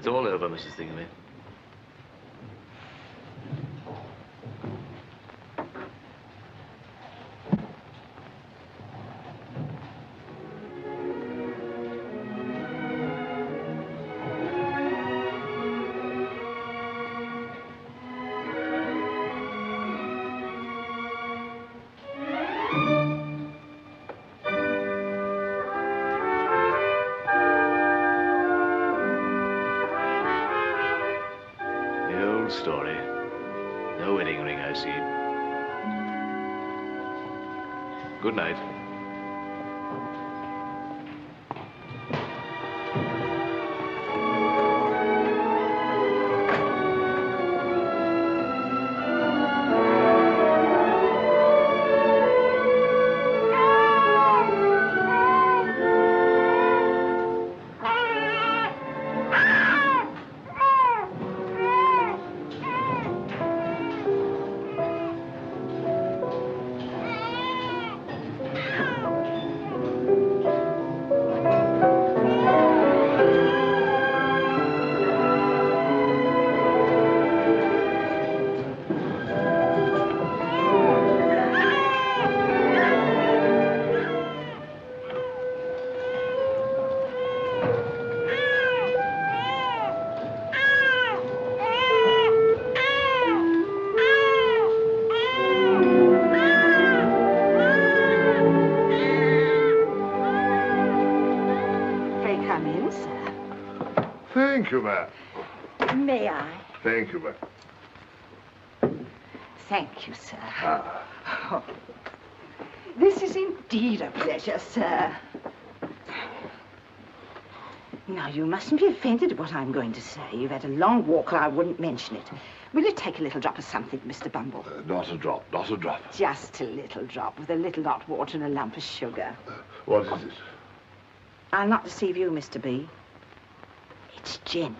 It's all over, Mrs. Thingamy. Story. No wedding ring, I see. Good night. Thank you, ma'am. May I? Thank you, ma'am. Thank you, sir. Oh, this is indeed a pleasure, sir. Now, you mustn't be offended at what I'm going to say. You've had a long walk, or I wouldn't mention it. Will you take a little drop of something, Mr. Bumble? Not a drop, not a drop. Just a little drop with a little hot water and a lump of sugar. What is it? I'll not deceive you, Mr. B. It's gin.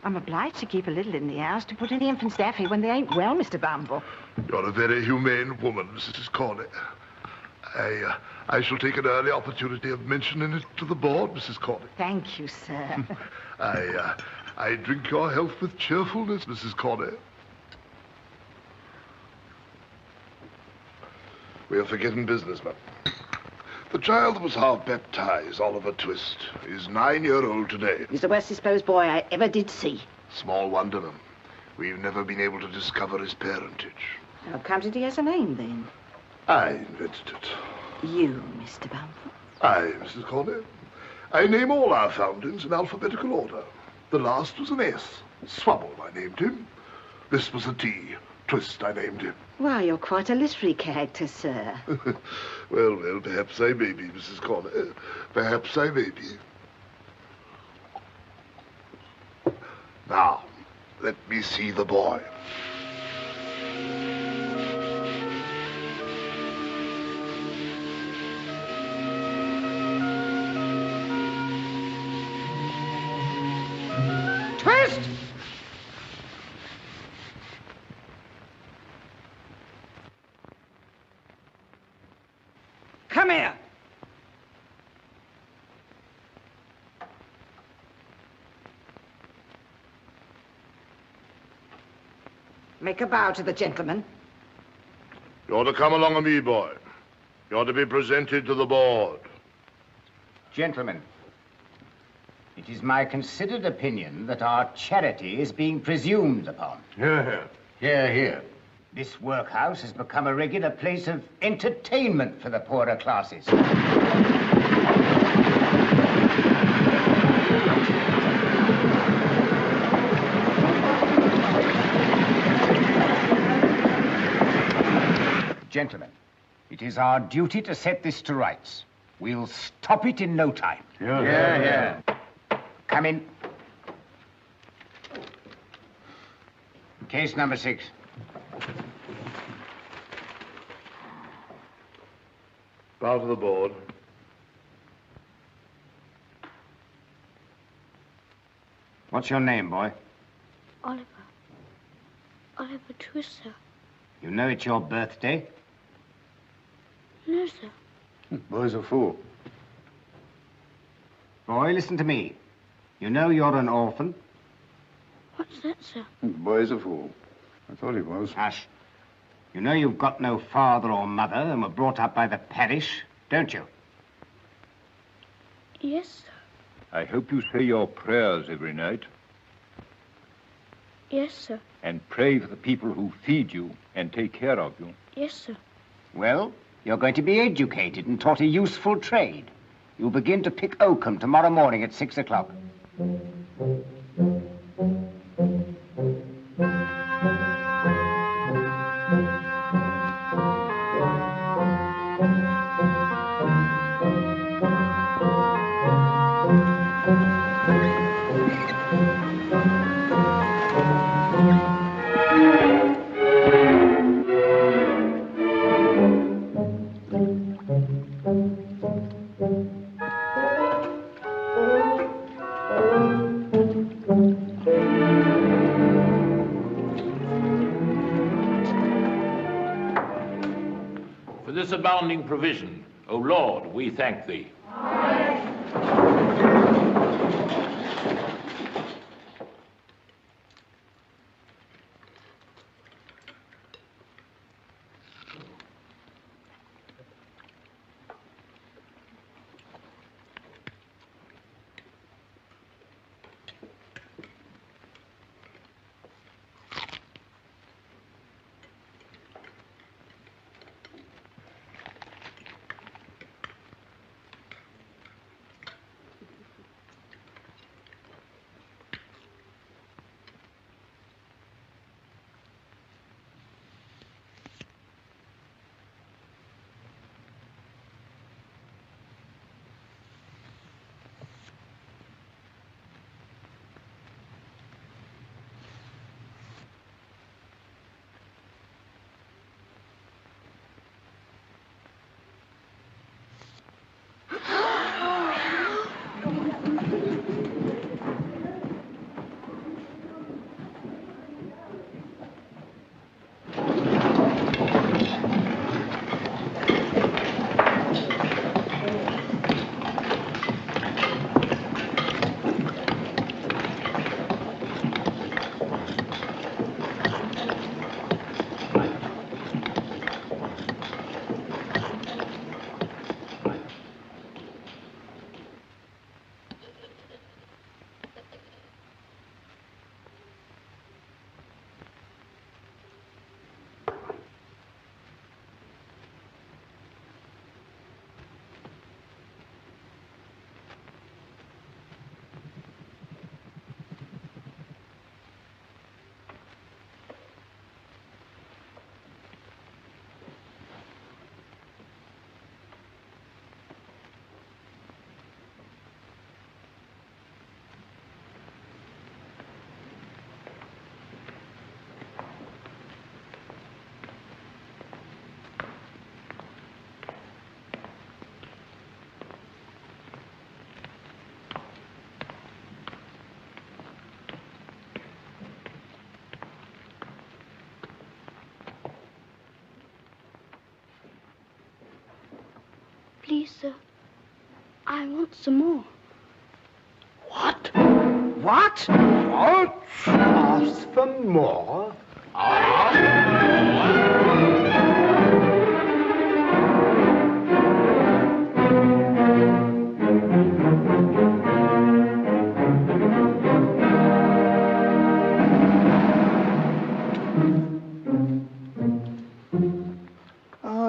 I'm obliged to keep a little in the house to put in the infant's daffy when they ain't well, Mr. Bumble. You're a very humane woman, Mrs. Corley. I shall take an early opportunity of mentioning it to the board, Mrs. Corley. Thank you, sir. I drink your health with cheerfulness, Mrs. Corley. We are forgetting business, ma'am. The child that was half-baptized, Oliver Twist, is 9-year-old today. He's the worst disposed boy I ever did see. Small wonder, ma'am. We've never been able to discover his parentage. How comes it he has a name, then? I invented it. You, Mr. Bumble? I, Mrs. Corley. I name all our foundlings in alphabetical order. The last was an S. Swabble, I named him. This was a T. Twist, I named him. Why, you're quite a literary character, sir. Well, perhaps I may be, Mrs. Corley. Perhaps I may be. Now, let me see the boy. Twist! Come here. Make a bow to the gentleman. You're to come along with me, boy. You're to be presented to the board. Gentlemen, it is my considered opinion that our charity is being presumed upon. Hear, hear. Hear, hear. This workhouse has become a regular place of entertainment for the poorer classes. Gentlemen, it is our duty to set this to rights. We'll stop it in no time. Yeah. Come in. Case number 6. Bow to the board. What's your name, boy? Oliver. Oliver Twist, sir. You know it's your birthday? No, sir. Boy's a fool. Boy, listen to me. You know you're an orphan? What's that, sir? The boy's a fool. I thought he was. Hush. You know you've got no father or mother and were brought up by the parish, don't you? Yes, sir. I hope you say your prayers every night Yes, sir. and pray for the people who feed you and take care of you. Yes, sir. Well, you're going to be educated and taught a useful trade. You'll begin to pick oakum tomorrow morning at 6 o'clock. For this abounding provision, O Lord, we thank thee. Please, sir. I want some more. What? What? Ask for more?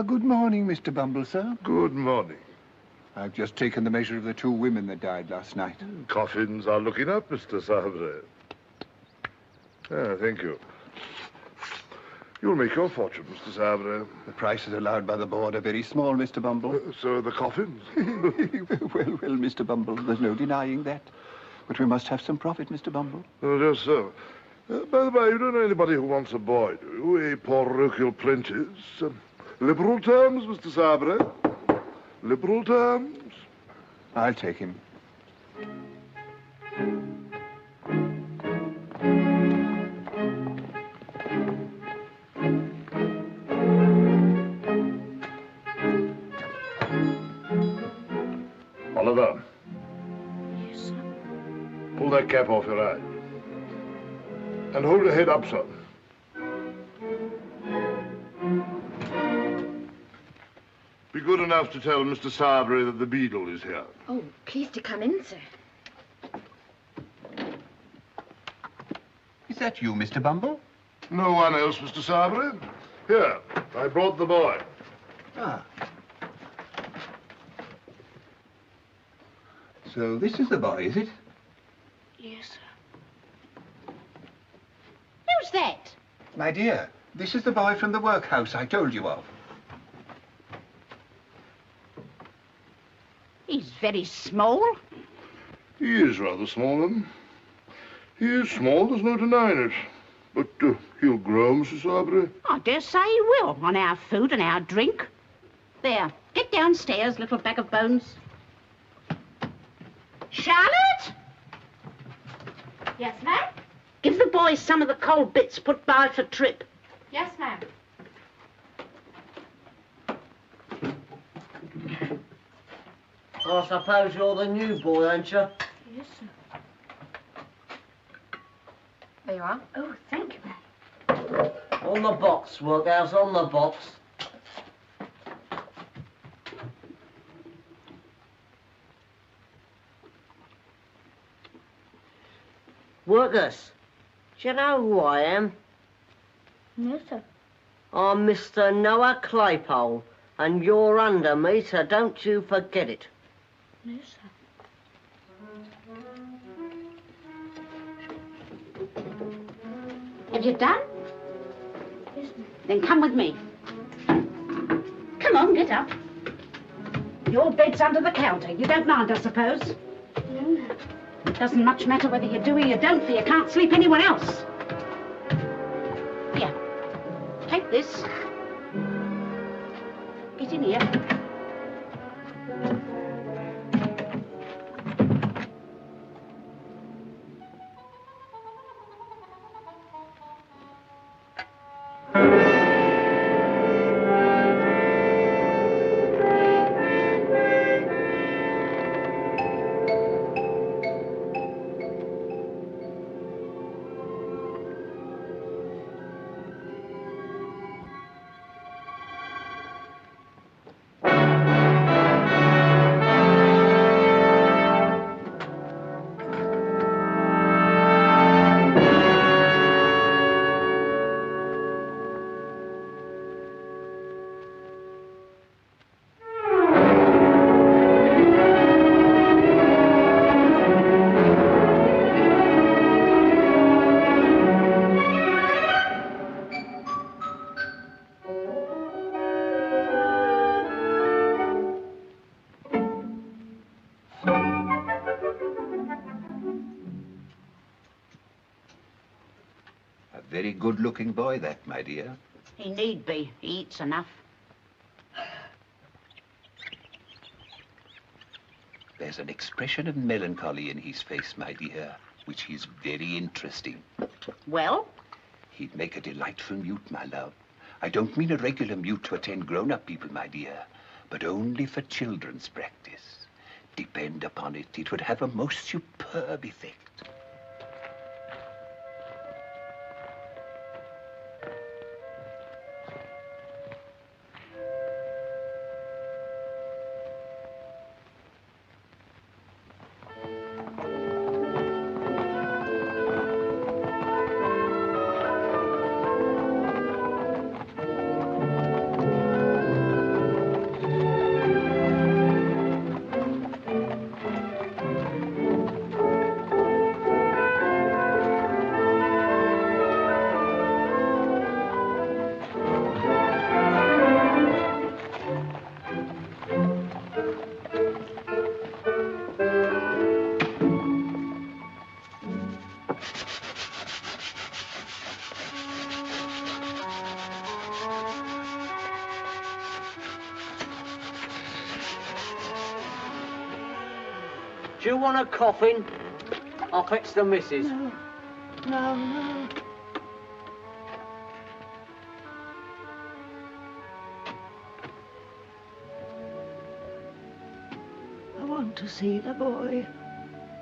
Good morning, Mr. Bumble, sir. Good morning. I've just taken the measure of the 2 women that died last night. Coffins are looking up, Mr. Sabre. Thank you. You'll make your fortune, Mr. Sabre. The prices allowed by the board are very small, Mr. Bumble. So are the coffins. well, Mr. Bumble, there's no denying that. But we must have some profit, Mr. Bumble. Oh, just so. By the way, you don't know anybody who wants a boy, do you? A parochial apprentice. Liberal terms, Mr. Sabre. Liberal terms. I'll take him. Oliver. Yes, sir. cap off your eyes. And hold your head up, sir. Be good enough to tell Mr. Sarbury that the beadle is here. Oh, please to come in, sir. Is that you, Mr. Bumble? No one else, Mr. Sarbury. Here, I brought the boy. Ah. So this is the boy, is it? Yes, sir. Who's that? My dear, this is the boy from the workhouse I told you of. He's very small. He is rather small, then. He is small, there's no denying it. But he'll grow, Mrs. Sarbury. I dare say he will, on our food and our drink. There, get downstairs, little bag of bones. Charlotte? Yes, ma'am? Give the boys some of the cold bits put by for Trip. Yes, ma'am. I suppose you're the new boy, ain't you? Yes, sir. There you are. Oh, thank you, ma'am. On the box, workhouse, on the box. Workhouse, do you know who I am? No, sir. I'm Mr. Noah Claypole, and you're under me, so don't you forget it. No, sir. Have you done? Yes, ma'am. Then come with me. Come on, get up. Your bed's under the counter. You don't mind, I suppose? No, ma'am. It doesn't much matter whether you do or you don't, for you can't sleep anywhere else. Here, take this. Get in here. Very good-looking boy, that, my dear. He need be. He eats enough. There's an expression of melancholy in his face, my dear, which is very interesting. Well? He'd make a delightful mute, my love. I don't mean a regular mute to attend grown-up people, my dear, but only for children's practice. Depend upon it, it would have a most superb effect. Do you want a coffin? I'll fetch the missus. No, no. I want to see the boy.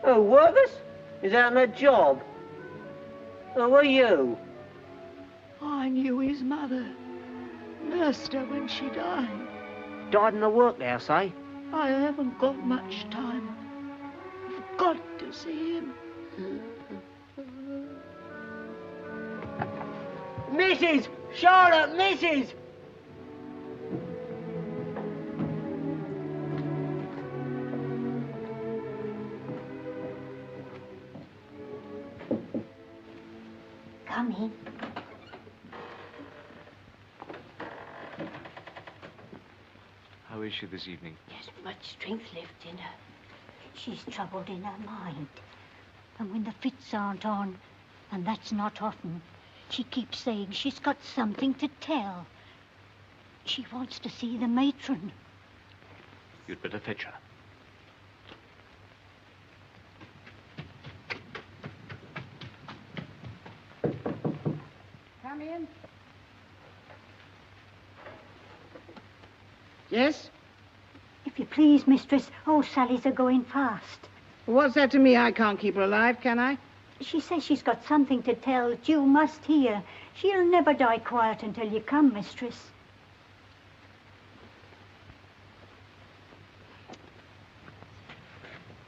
Oh, Workhouse? Is that on a job? Who are you? I knew his mother. Nursed her when she died. Died in the workhouse, eh? I haven't got much time. I've got to see him. Mrs! Charlotte, Mrs! Come in. How is she this evening? There's much strength left in her. She's troubled in her mind. And when the fits aren't on, and that's not often, she keeps saying she's got something to tell. She wants to see the matron. You'd better fetch her. Come in. Yes? If you please, mistress, old Sally's a-going fast. What's that to me? I can't keep her alive, can I? She says she's got something to tell that you must hear. She'll never die quiet until you come, mistress.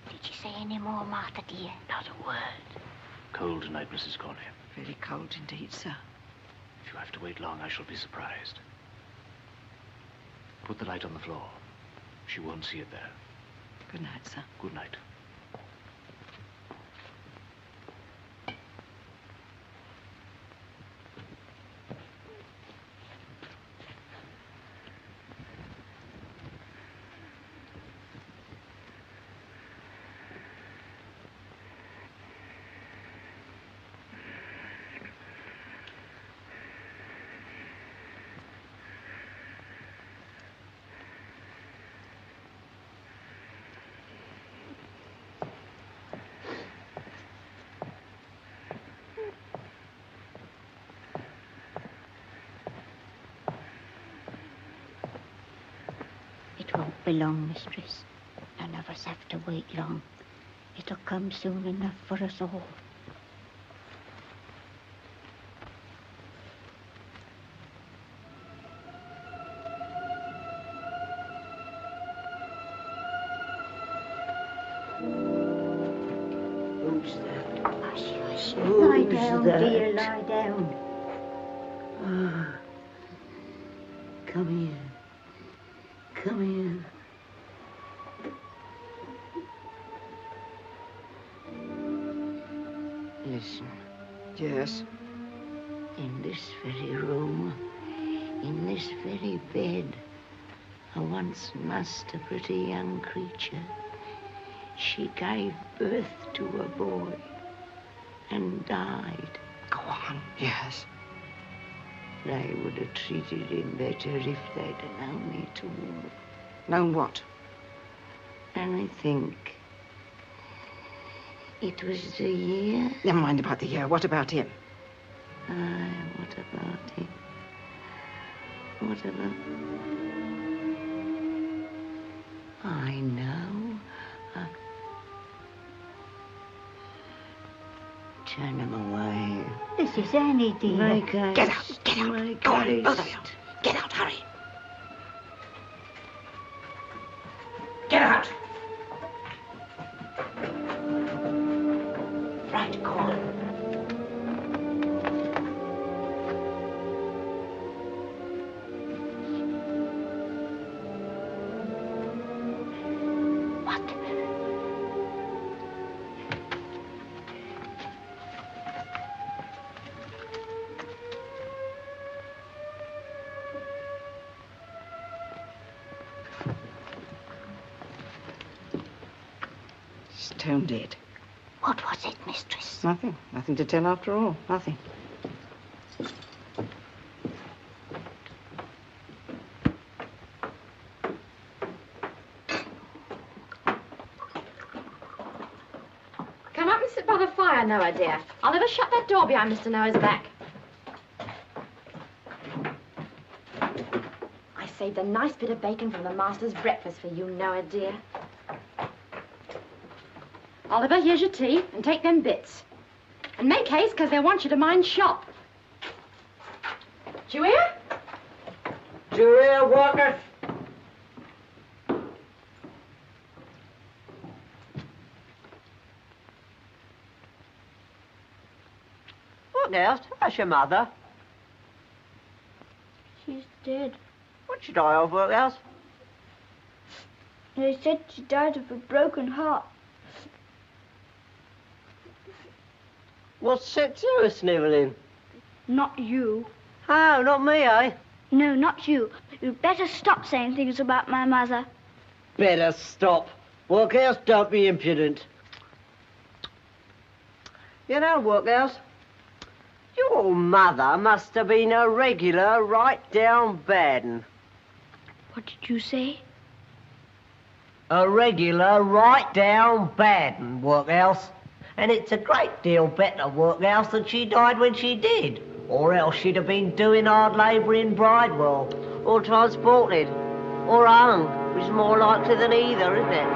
Did she say any more, Martha, dear? Not a word. Cold tonight, Mrs. Corley. Very cold indeed, sir. If you have to wait long, I shall be surprised. Put the light on the floor. She won't see it there. Good night, sir. Good night. It won't be long, mistress. None of us have to wait long. It'll come soon enough for us all. Who's that? Hush, hush. Who's Lie down, that? dear, lie down. Ah. Come here. Come here. Listen. Yes? In this very room, in this very bed, I once nursed a pretty young creature. She gave birth to a boy and died. Go on. Yes. They would have treated him better if they'd have known it all. Known what? And I think it was the year. Never mind about the year. What about him? Aye, what about him? What about... I know. Turn him away. This is Annie, dear. Make haste. Get out. Get out. Make Go on, haste. both of you. Get out. Hurry. Get out. Right, go on. What? Stone dead. What was it, mistress? Nothing. Nothing to tell after all. Nothing. Come up and sit by the fire, Noah, dear. I'll never shut that door behind Mr. Noah's back. I saved a nice bit of bacon from the master's breakfast for you, Noah, dear. Oliver, here's your tea, and take them bits. And make haste, because they want you to mind shop. Do you hear? Do you hear, workers? What else? That's your mother. She's dead. What'd she die of, workhouse? They said she died of a broken heart. What's set to her, snivelling? Not you. Oh, not me, eh? No, not you. You'd better stop saying things about my mother. Better stop. Workhouse, don't be impudent. You know, workhouse, your mother must have been a regular right down bad 'un. What did you say? A regular right down bad 'un, workhouse. And it's a great deal better, workhouse, that she died when she did. Or else she'd have been doing hard labour in Bridewell, or transported, or hung, which is more likely than either, isn't it?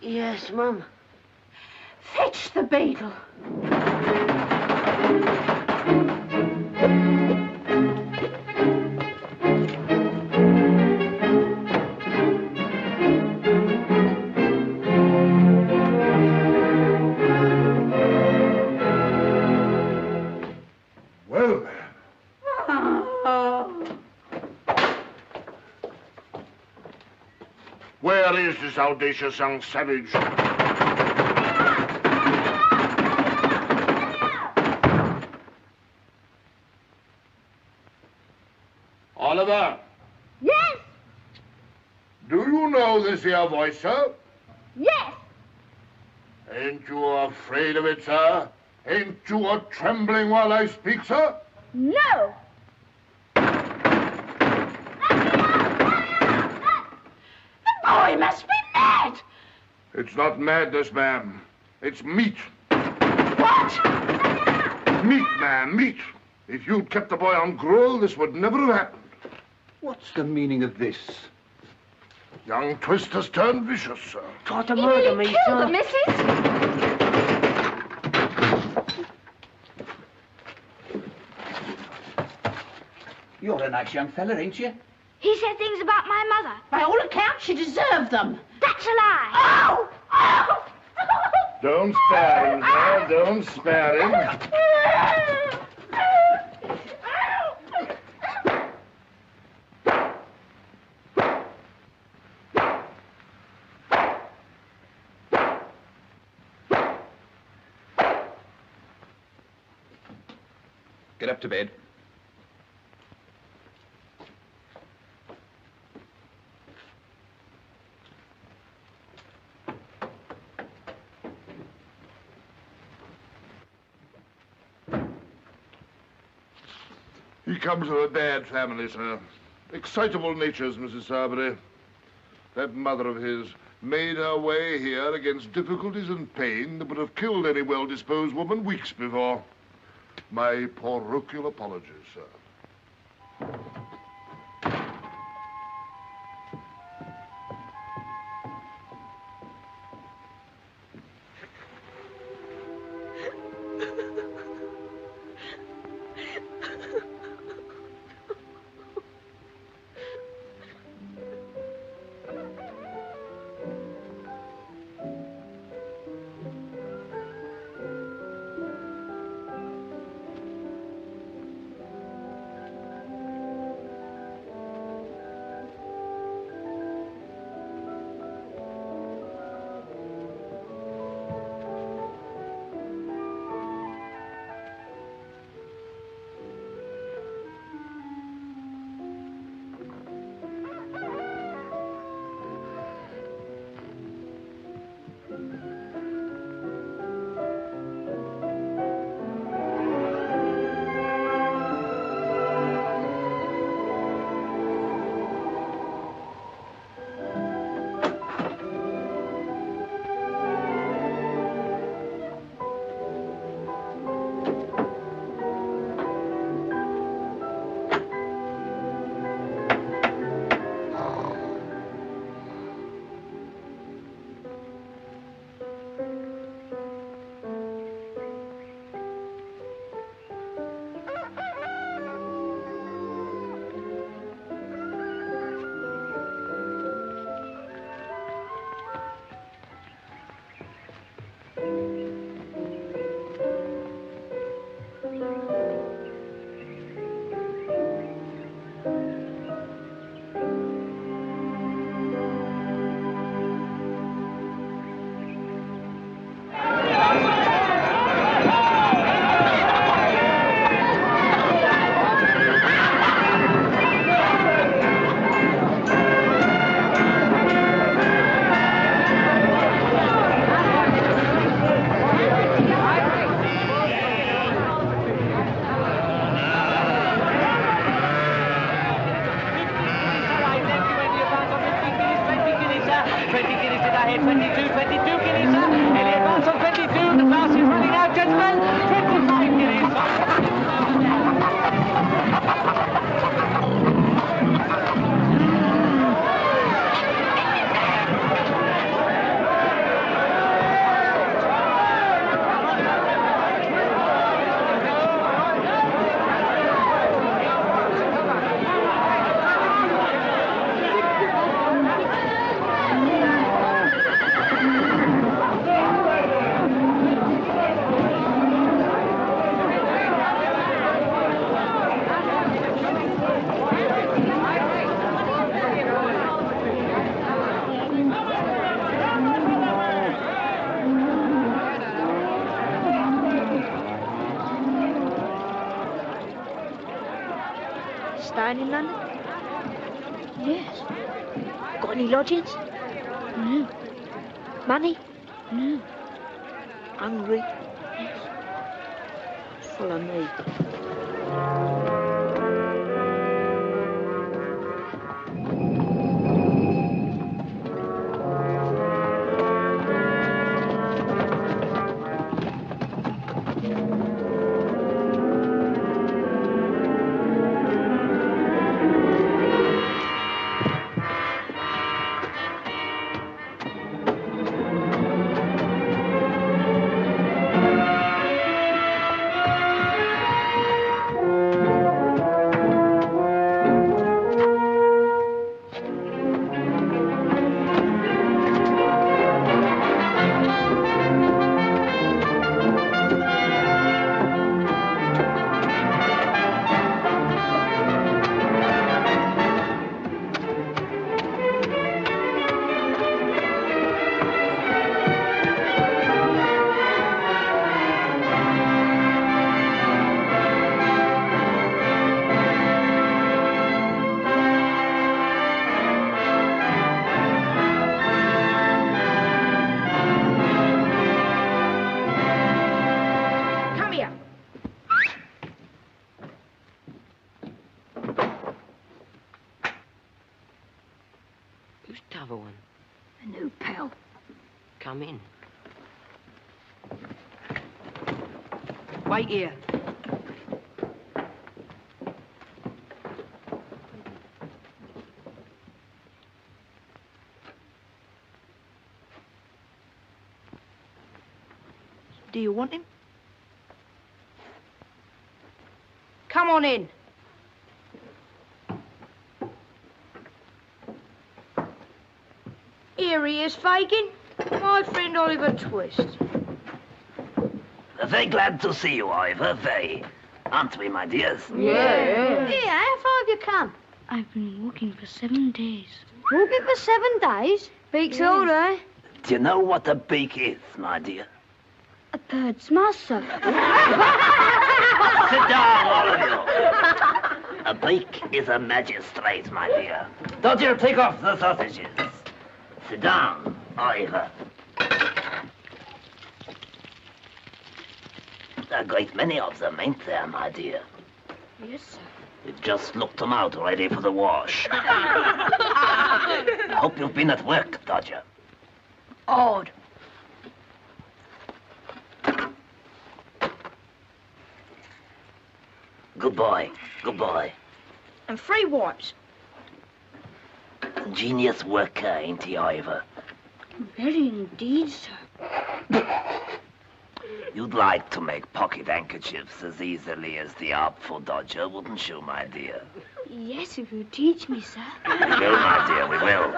Yes, Mum. Fetch the beetle. Well, then. Where is this audacious young savage? Oliver? Yes! Do you know this here voice, sir? Yes! Ain't you afraid of it, sir? Ain't you a-trembling while I speak, sir? No! Boy must be mad. It's not madness, ma'am. It's meat. What? Meat, ma'am, meat. If you'd kept the boy on gruel, this would never have happened. What's the meaning of this? Young Twist has turned vicious, sir. Tried to murder me, Kill sir. the missus? You're a nice young fella, ain't you? He said things about my mother. By all accounts, she deserved them. That's a lie. Oh! Oh! Don't spare him, sir. Don't spare him. Get up to bed. He comes of a bad family, sir. Excitable natures, Mrs. Sarbury. That mother of his made her way here against difficulties and pain that would have killed any well-disposed woman weeks before. My parochial apologies, sir. ahead, 22 guineas, sir. In the advance on 22, the fast is running out, gentlemen. 25 guineas. Staying in London? Yes. Got any lodgings? No. Money? No. Hungry? Yes. Follow me. T'other one? A new pal. Come in. Wait here. Do you want him? Come on in. Here he is, Fagin. My friend Oliver Twist. Very glad to see you, Ivor. Very. Aren't we, my dears? Yeah. Here, how far have you come? I've been walking for 7 days. Walking for 7 days? Beak's old, eh? Do you know what a beak is, my dear? A bird's master. Sit down, all of you. A beak is a magistrate, my dear. Don't you take off the sausages. Sit down, Ivor. A great many of them, ain't there, my dear? Yes, sir. We've just looked them out, ready for the wash. Hope you've been at work, Dodger. Odd. Good boy, good boy. And 3 wipes. Ingenious worker, ain't he, Ivor? Very indeed, sir. You'd like to make pocket handkerchiefs as easily as the artful Dodger, wouldn't you, my dear? Yes, if you teach me, sir. We will, my dear, we will.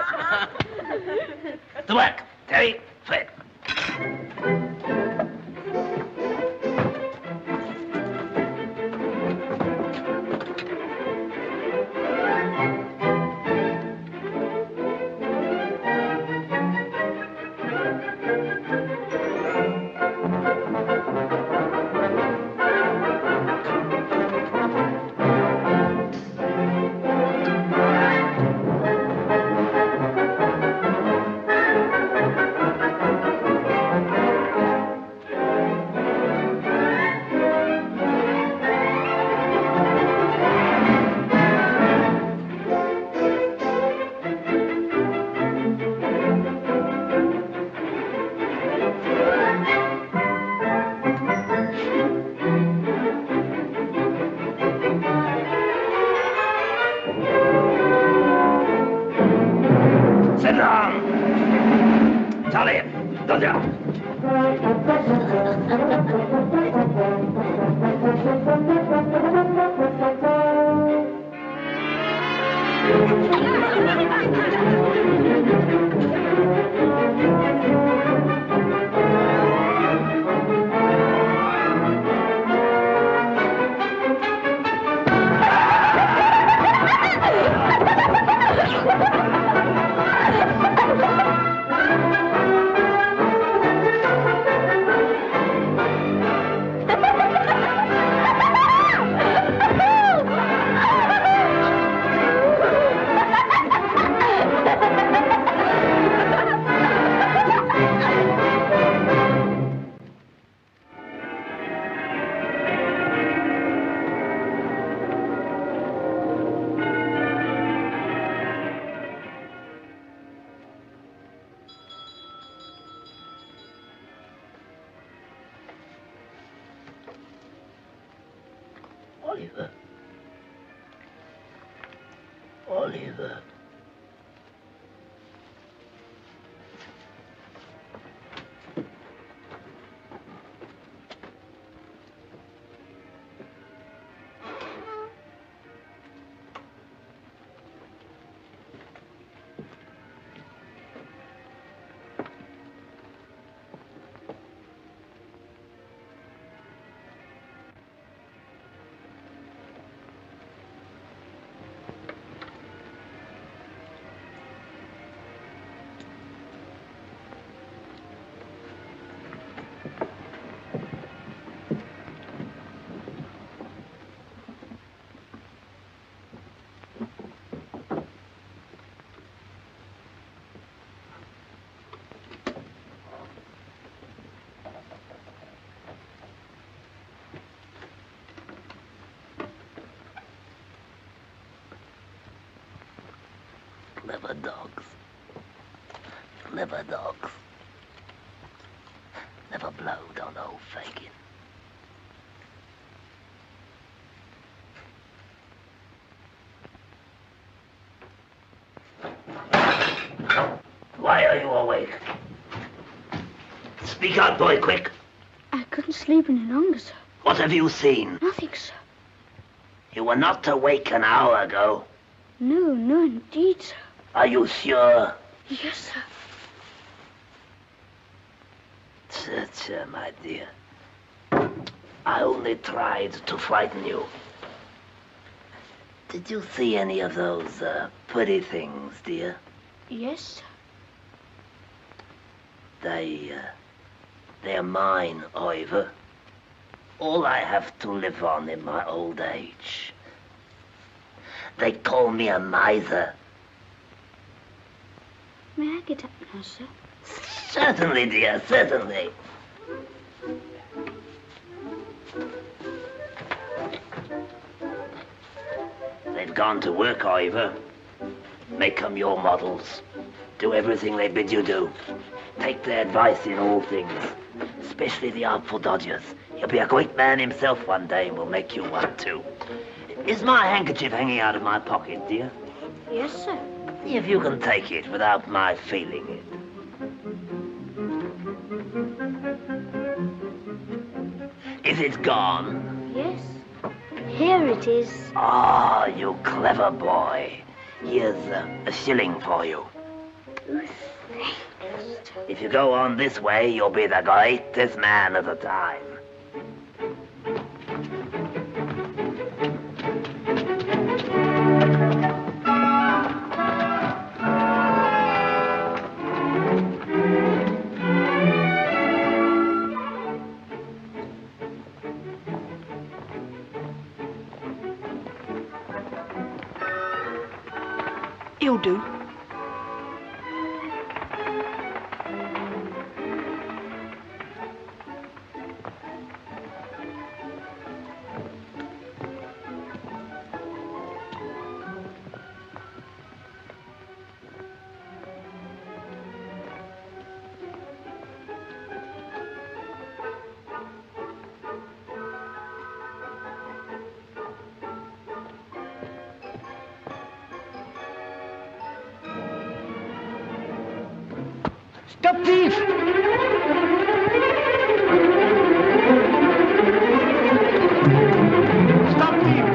To work. Terry, Fred. Charlie, Dodger. Oliver. Oliver. Clever dogs. Clever dogs. Never blowed on old Fagin. Why are you awake? Speak out, boy, quick. I couldn't sleep any longer, sir. What have you seen? Nothing, sir. You were not awake an hour ago. No, no, indeed, sir. Are you sure? Yes, sir. My dear. I only tried to frighten you. Did you see any of those pretty things, dear? Yes, sir. They're mine, Ivor. All I have to live on in my old age. They call me a miser. May I get up now, sir? Certainly, dear, certainly. They've gone to work, Ivor. Make them your models. Do everything they bid you do. Take their advice in all things, especially the Artful Dodgers. He'll be a great man himself one day and will make you one too. Is my handkerchief hanging out of my pocket, dear? Yes, sir. See if you can take it without my feeling it. Is it gone? Yes. Here it is. Ah, you clever boy. Here's a shilling for you. If you go on this way, you'll be the greatest man of the time. You'll do. Stop thief! Stop thief!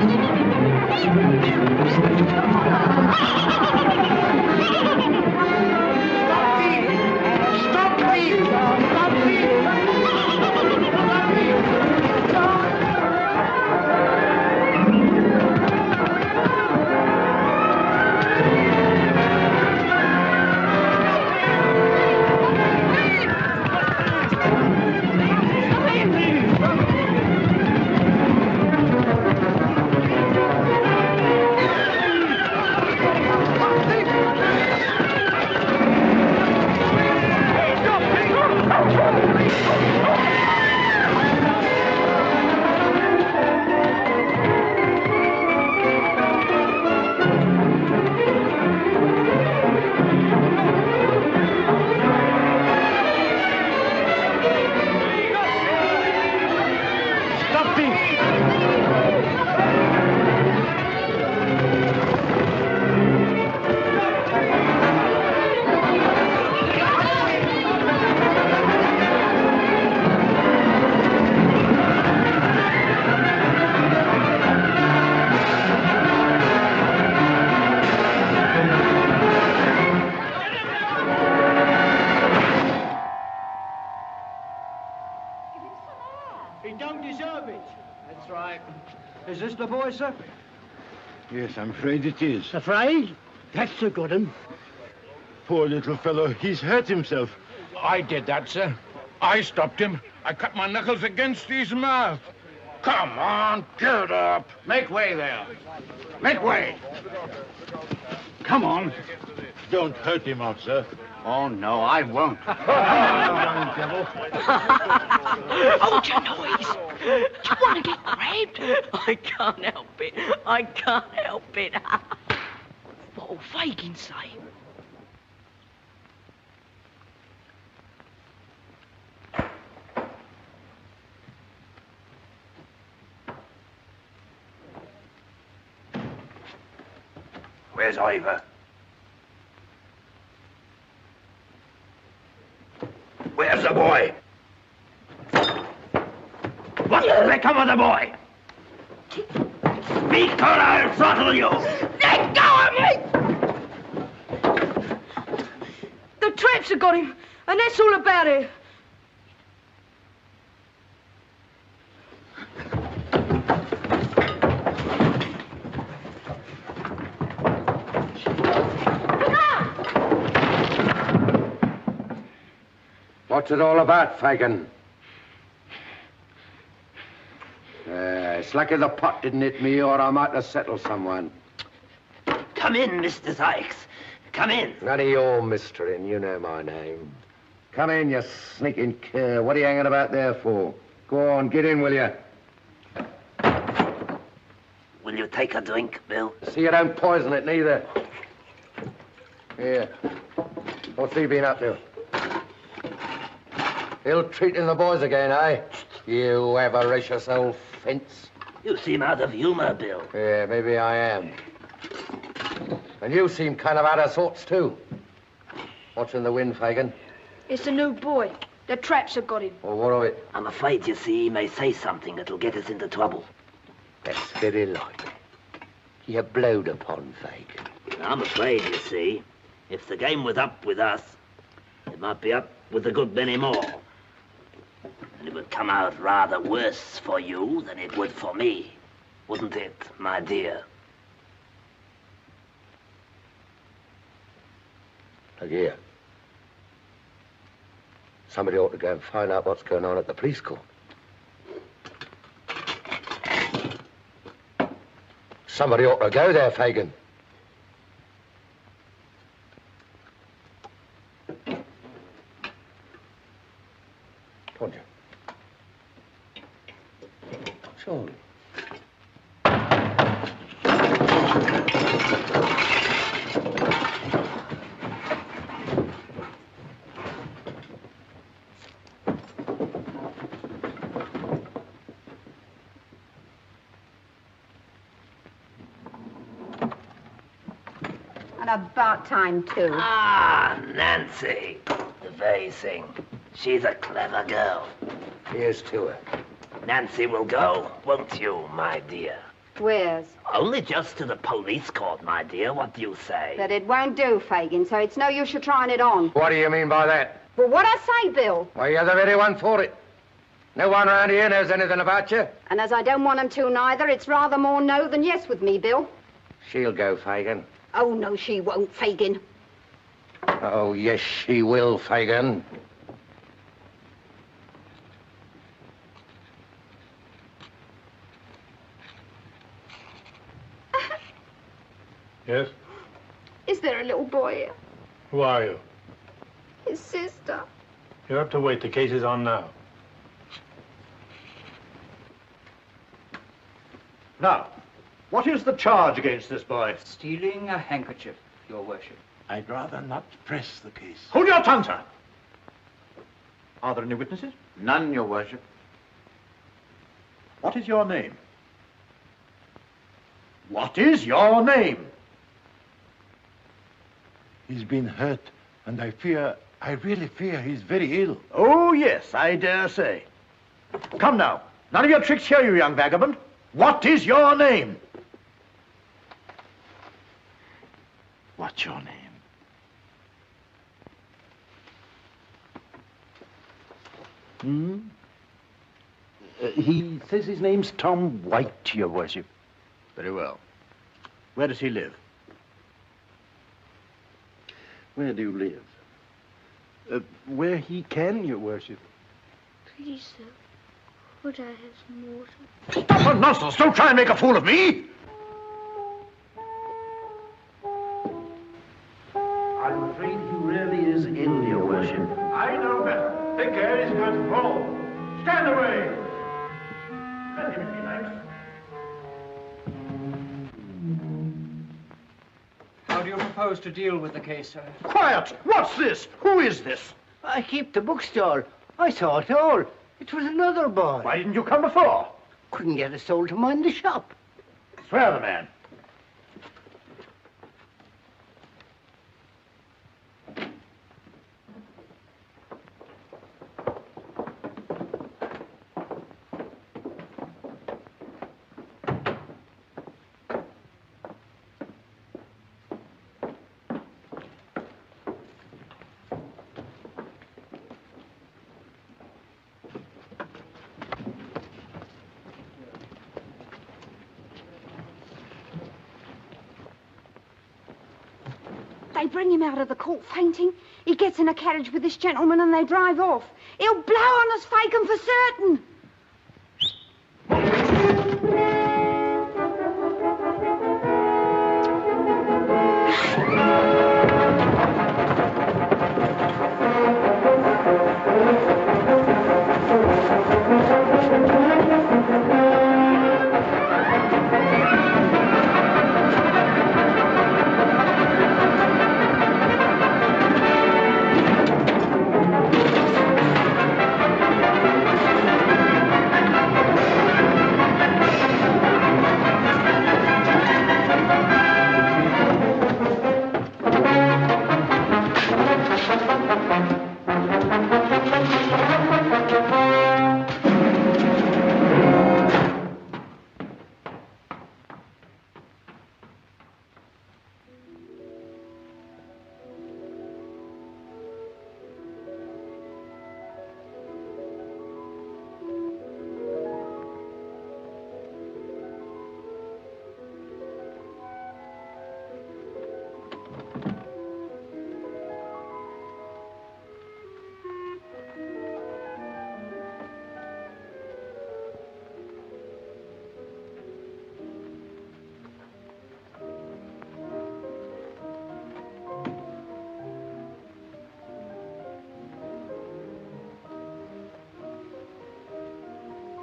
He don't deserve it. That's right. Is this the boy, sir? Yes, I'm afraid it is. Afraid? That's a good one. Poor little fellow, he's hurt himself. I did that, sir. I stopped him. I cut my knuckles against his mouth. Come on, get up. Make way there. Make way. Come on. Don't hurt him out, sir. Oh, no, I won't. Young devil. Hold your noise. Do you want to get grabbed? I can't help it. I can't help it. What'll Fagin say? Where's Ivor? Where's the boy? What's become of the boy? Speak or I'll throttle you! Let go of me! The traps have got him, and that's all about it. What's it all about, Fagin? It's lucky the pot didn't hit me, or I might have settled someone. Come in, Mr. Sikes. Come in. None of your mistering, you know my name. Come in, you sneaking cur. What are you hanging about there for? Go on, get in, will you? Will you take a drink, Bill? See you don't poison it, neither. Here. What's he been up to? Ill-treating the boys again, eh? You avaricious old fence. You seem out of humor, Bill. Yeah, maybe I am. And you seem kind of out of sorts, too. What's in the wind, Fagin? It's a new boy. The traps have got him. Well, what of it? I'm afraid, you see, he may say something that'll get us into trouble. That's very likely. You're blowed upon, Fagin. I'm afraid, you see, if the game was up with us, it might be up with a good many more. And it would come out rather worse for you than it would for me. Wouldn't it, my dear? Look here. Somebody ought to go and find out what's going on at the police court. Somebody ought to go there, Fagin. Told you. Surely. about time, too. Ah, Nancy, the very thing. She's a clever girl. Here's to her. Nancy will go, won't you, my dear? Where's? Only just to the police court, my dear. What do you say? But it won't do, Fagin, so it's no use you trying it on. What do you mean by that? Well, what I say, Bill? Why, you're the very one for it. No one around here knows anything about you. And as I don't want 'em to neither, it's rather more no than yes with me, Bill. She'll go, Fagin. Oh, no, she won't, Fagin. Oh, yes, she will, Fagin. Yes? Is there a little boy here? Who are you? His sister. You have to wait. The case is on now. Now, what is the charge against this boy? Stealing a handkerchief, Your Worship. I'd rather not press the case. Hold your tongue, sir. Are there any witnesses? None, Your Worship. What is your name? What is your name? He's been hurt, and I really fear he's very ill. Oh, yes, I dare say. Come now. None of your tricks here, you young vagabond. What is your name? What's your name? He says his name's Tom White, Your Worship. Very well. Where does he live? Where do you live? Where he can, Your Worship. Please, sir, would I have some water? Stop the nonsense! Don't try and make a fool of me! I'm afraid he really is ill, Your Worship. I know better. Take care, he's going to fall. Stand away! Let him relax. How do you propose to deal with the case, sir? Quiet! What's this? Who is this? I keep the bookstall. I saw it all. It was another boy. Why didn't you come before? Couldn't get a soul to mind the shop. Swear the man. They bring him out of the court fainting. He gets in a carriage with this gentleman and they drive off. He'll blow on us, Fagin, for certain.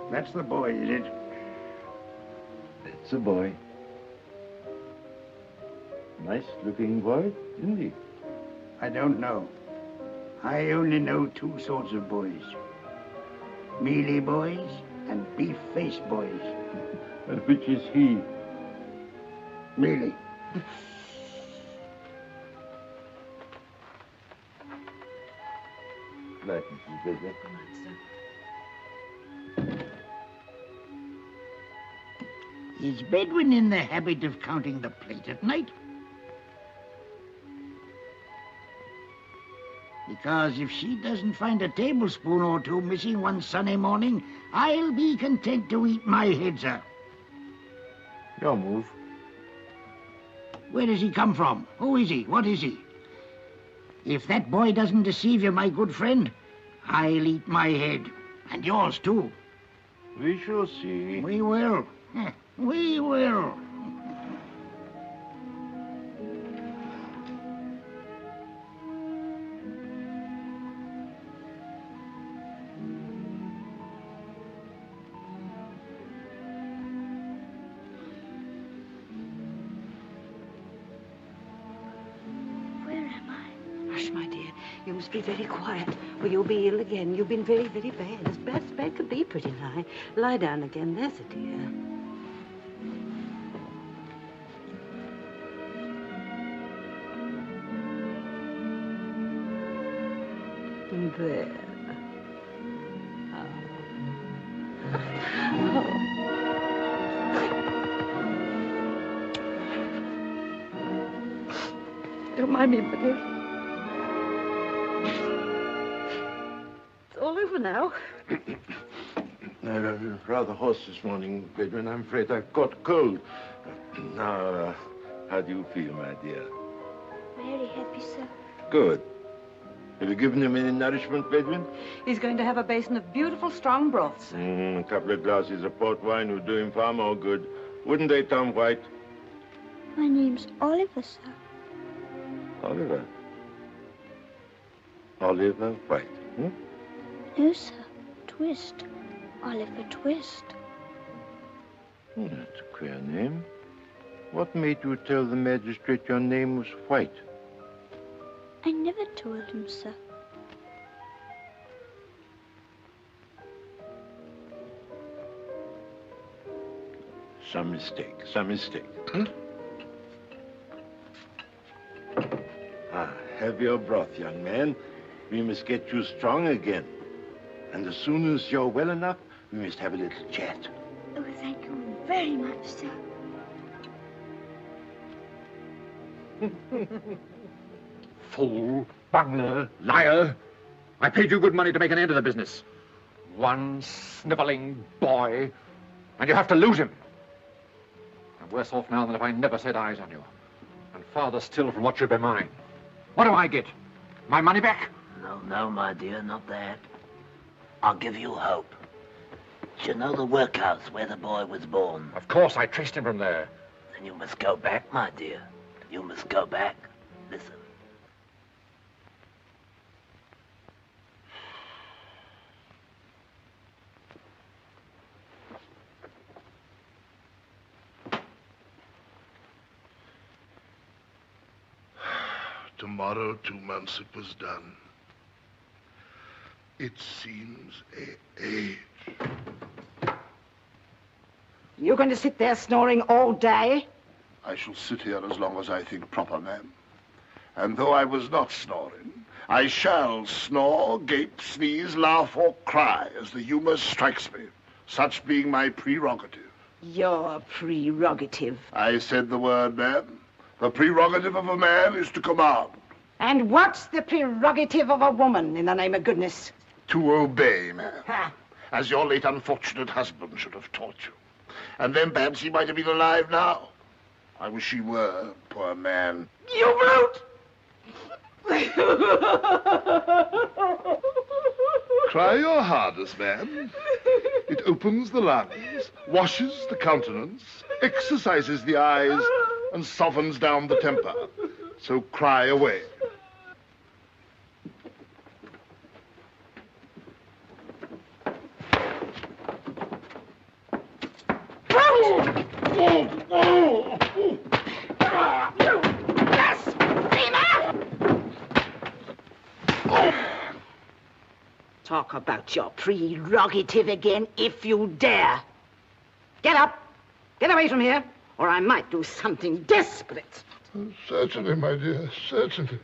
That's the boy, is it? It's a boy. Nice-looking boy, isn't he? I don't know. I only know two sorts of boys. Mealy boys and beef-faced boys. And which is he? Mealy. light, Mrs. Bedwin. Is Bedwin in the habit of counting the plate at night? Because if she doesn't find a tablespoon or two missing one sunny morning, I'll be content to eat my head, sir. Your move. Where does he come from? Who is he? What is he? If that boy doesn't deceive you, my good friend, I'll eat my head. And yours, too. We shall see. We will. We will. Hush, my dear. You must be very quiet, or you'll be ill again. You've been very, very bad. As bad as bad could be, pretty nigh. Lie down again, there's a dear. There. Don't mind me, but it's all over now. I'm rather hoarse this morning, Bedwin. I'm afraid I've caught cold. Now, how do you feel, my dear? Very happy, sir. Good. Have you given him any nourishment, Bedwin? He's going to have a basin of beautiful, strong broths. A couple of glasses of port wine would do him far more good. Wouldn't they, Tom White? My name's Oliver, sir. Oliver? Oliver White, No, sir. Twist. Oliver Twist. Oh, that's a queer name. What made you tell the magistrate your name was White? I never told him, sir. Some mistake, some mistake. Have your broth, young man. We must get you strong again. And as soon as you're well enough, we must have a little chat. Oh, thank you very much, sir. Fool, bungler, liar. I paid you good money to make an end of the business. One sniveling boy, and you have to lose him. I'm worse off now than if I never set eyes on you. And farther still from what should be mine. What do I get? My money back? No, my dear, not that. I'll give you hope. Do you know the workhouse where the boy was born? Of course, I traced him from there. Then you must go back, my dear. You must go back. Listen. Tomorrow, 2 months, it was done. It seems an age. You're going to sit there snoring all day? I shall sit here as long as I think proper, ma'am. And though I was not snoring, I shall snore, gape, sneeze, laugh, or cry as the humor strikes me, such being my prerogative. Your prerogative. I said the word, ma'am. The prerogative of a man is to command. And what's the prerogative of a woman, in the name of goodness? To obey, ma'am. As your late unfortunate husband should have taught you. And then perhaps he might have been alive now. I wish he were, poor man. You brute! Cry your hardest, man. It opens the lungs, washes the countenance, exercises the eyes, and softens down the temper. So cry away. Talk about your prerogative again, if you dare. Get up. Get away from here, or I might do something desperate. Certainly, my dear, certainly.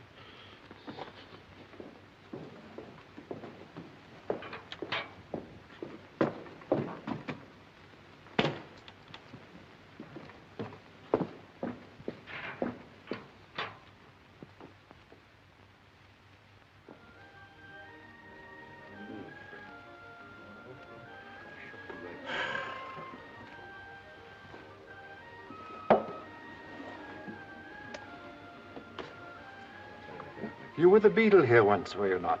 You were the beadle here once, were you not?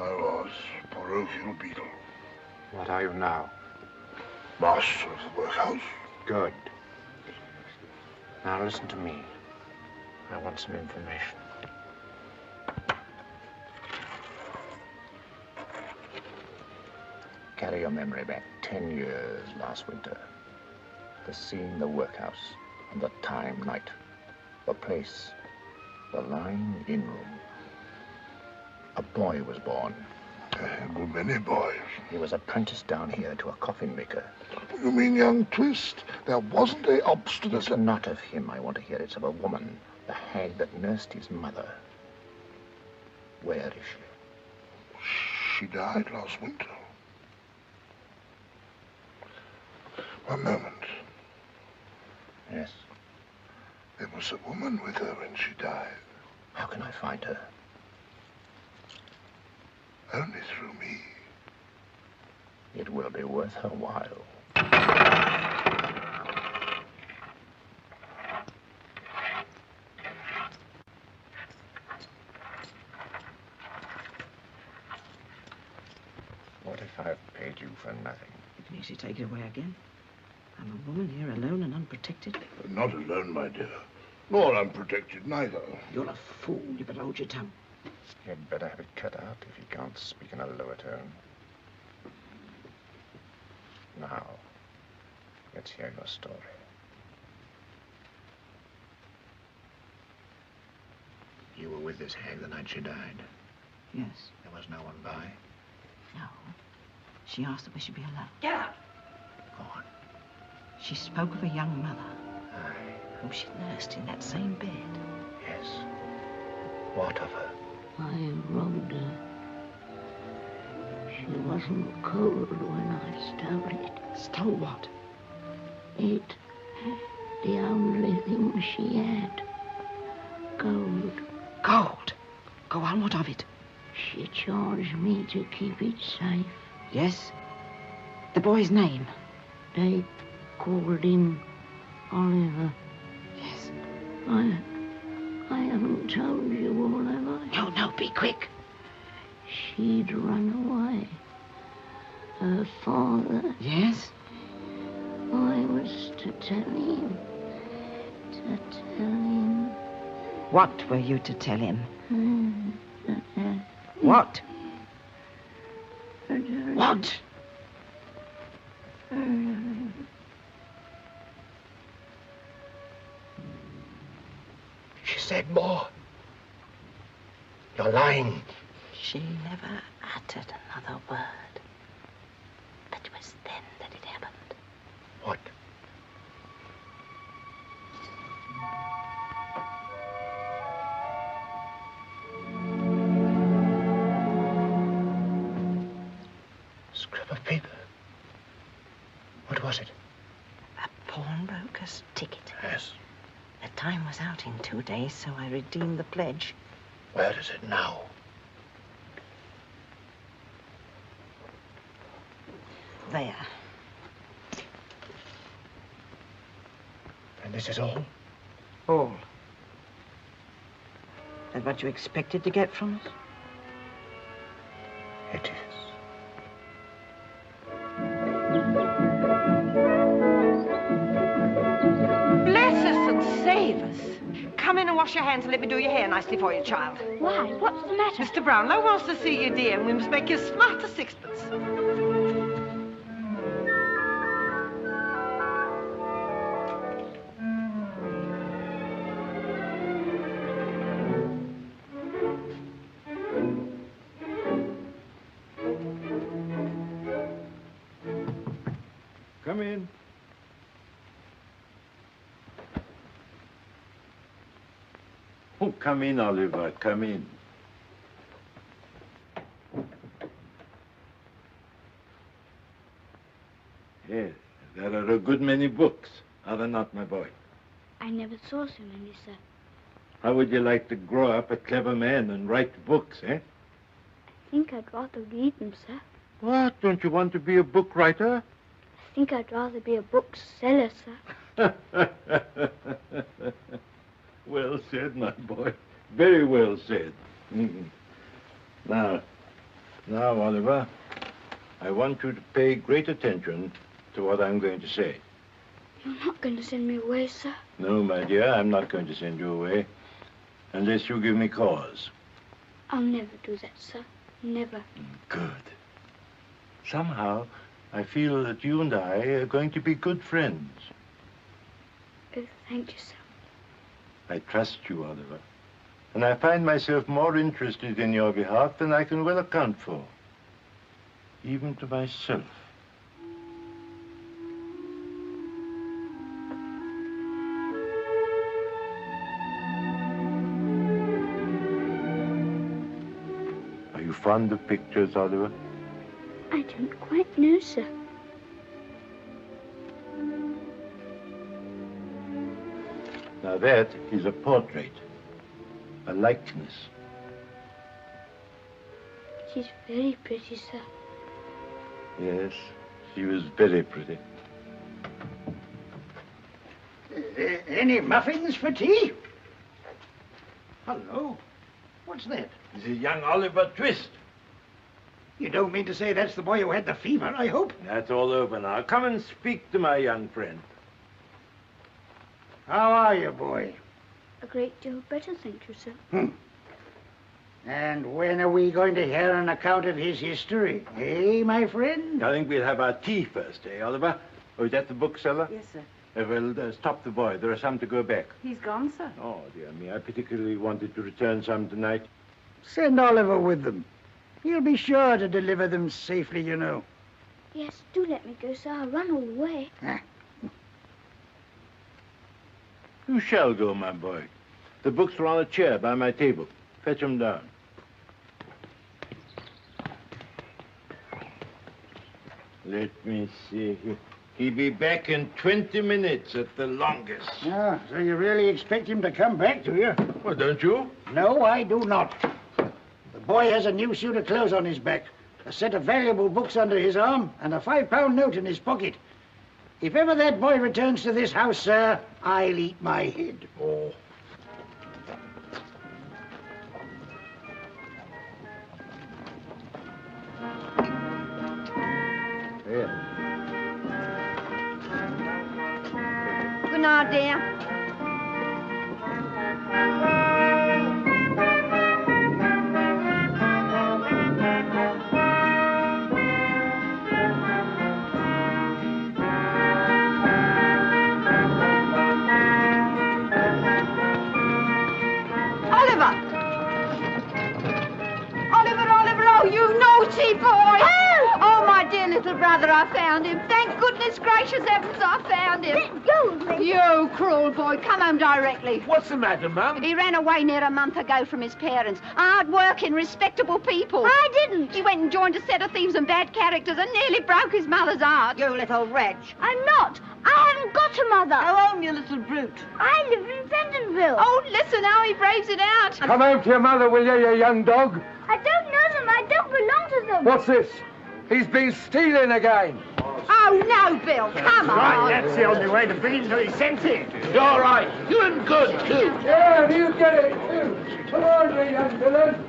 I was parochial beadle. What are you now? Master of the workhouse. Good. Now listen to me. I want some information. Carry your memory back 10 years last winter. The scene, the workhouse, and the time, night. The place, the lying-in room. A boy was born. There were many boys. He was apprenticed down here to a coffin maker. You mean young Twist? There wasn't a obstinate... It's not of him I want to hear. It's of a woman, the hag that nursed his mother. Where is she? She died last winter. One moment. Yes? There was a woman with her when she died. How can I find her? Only through me. It will be worth her while. What if I've paid you for nothing? You can easily take it away again. I'm a woman here alone and unprotected. Not alone, my dear. Nor unprotected, neither. You're a fool. You better hold your tongue. You'd better have it cut out if you can't speak in a lower tone. Now, let's hear your story. You were with this hag the night she died? Yes. There was no one by? No. She asked that we should be alone. Get out. Go on. She spoke of a young mother. Whom she nursed in that same bed. Yes. What of her? I robbed her. She wasn't cold when I stole it. Stole what? It. The only thing she had. Gold. Gold? Go on, what of it? She charged me to keep it safe. Yes? The boy's name? They called him Oliver. Yes. I haven't told you all, have I? No, be quick. She'd run away. Her father. Yes? I was to tell him. What were you to tell him? What? What? She said more. You're lying. She never uttered another word. But it was then that it happened. What? Scrap of paper. What was it? A pawnbroker's ticket. Yes. The time was out in 2 days, so I redeemed the pledge. Where is it now? There. And this is all? All. That what you expected to get from us? It is. Bless us and save us. Come in and wash your hands and let me do your hair nicely for you, child. Why? What's the matter? Mr. Brownlow wants to see you, dear, and we must make you smart as sixpence. Come in. Oh, come in, Oliver, come in. Yes, there are a good many books, are there not, my boy? I never saw so many, sir. How would you like to grow up a clever man and write books, eh? I think I'd rather read them, sir. What, don't you want to be a book writer? I think I'd rather be a bookseller, sir. Well said, my boy. Very well said. Now, Oliver, I want you to pay great attention to what I'm going to say. You're not going to send me away, sir? No, my dear, I'm not going to send you away unless you give me cause. I'll never do that, sir. Never. Good. Somehow, I feel that you and I are going to be good friends. Oh, thank you, sir. I trust you, Oliver. And I find myself more interested in your behalf than I can well account for. Even to myself. Are you fond of pictures, Oliver? I don't quite know, sir. Now that is a portrait. A likeness. She's very pretty, sir. Yes, she was very pretty. Any muffins for tea? Hello. What's that? This is young Oliver Twist. You don't mean to say that's the boy who had the fever, I hope? That's all over now. Come and speak to my young friend. How are you, boy? A great deal better, thank you, sir. And when are we going to hear an account of his history? Eh, my friend? I think we'll have our tea first, eh, Oliver? Oh, is that the bookseller? Yes, sir. Well, stop the boy. There are some to go back. He's gone, sir. Oh, dear me. I particularly wanted to return some tonight. Send Oliver with them. He'll be sure to deliver them safely, you know. Yes, do let me go, sir. I'll run all the way. You shall go, my boy. The books are on a chair by my table. Fetch them down. Let me see. He'll be back in 20 minutes at the longest. Ah, so you really expect him to come back, do you? Well, don't you? No, I do not. The boy has a new suit of clothes on his back, a set of valuable books under his arm, and a £5 note in his pocket. If ever that boy returns to this house, sir, I'll eat my head. Oh. There. Good night, dear. You naughty boy! Oh, my dear little brother, I found him. Thank goodness gracious heavens I found him. Let go of me. You cruel boy, come home directly. What's the matter, Mum? He ran away near a month ago from his parents. Hard-working, respectable people. I didn't. He went and joined a set of thieves and bad characters and nearly broke his mother's heart. You little wretch. I'm not. I haven't got a mother. Go home, you little brute. I live in Fentonville. Oh, listen how he braves it out. Come home to your mother, will you young dog? I don't know them. I don't belong to them. What's this? He's been stealing again. Oh, no, Bill, come on. Right, that's the only way to bring him to his senses. You're right. Doing good, too. Yeah, you get it, too. Come on, you young villain.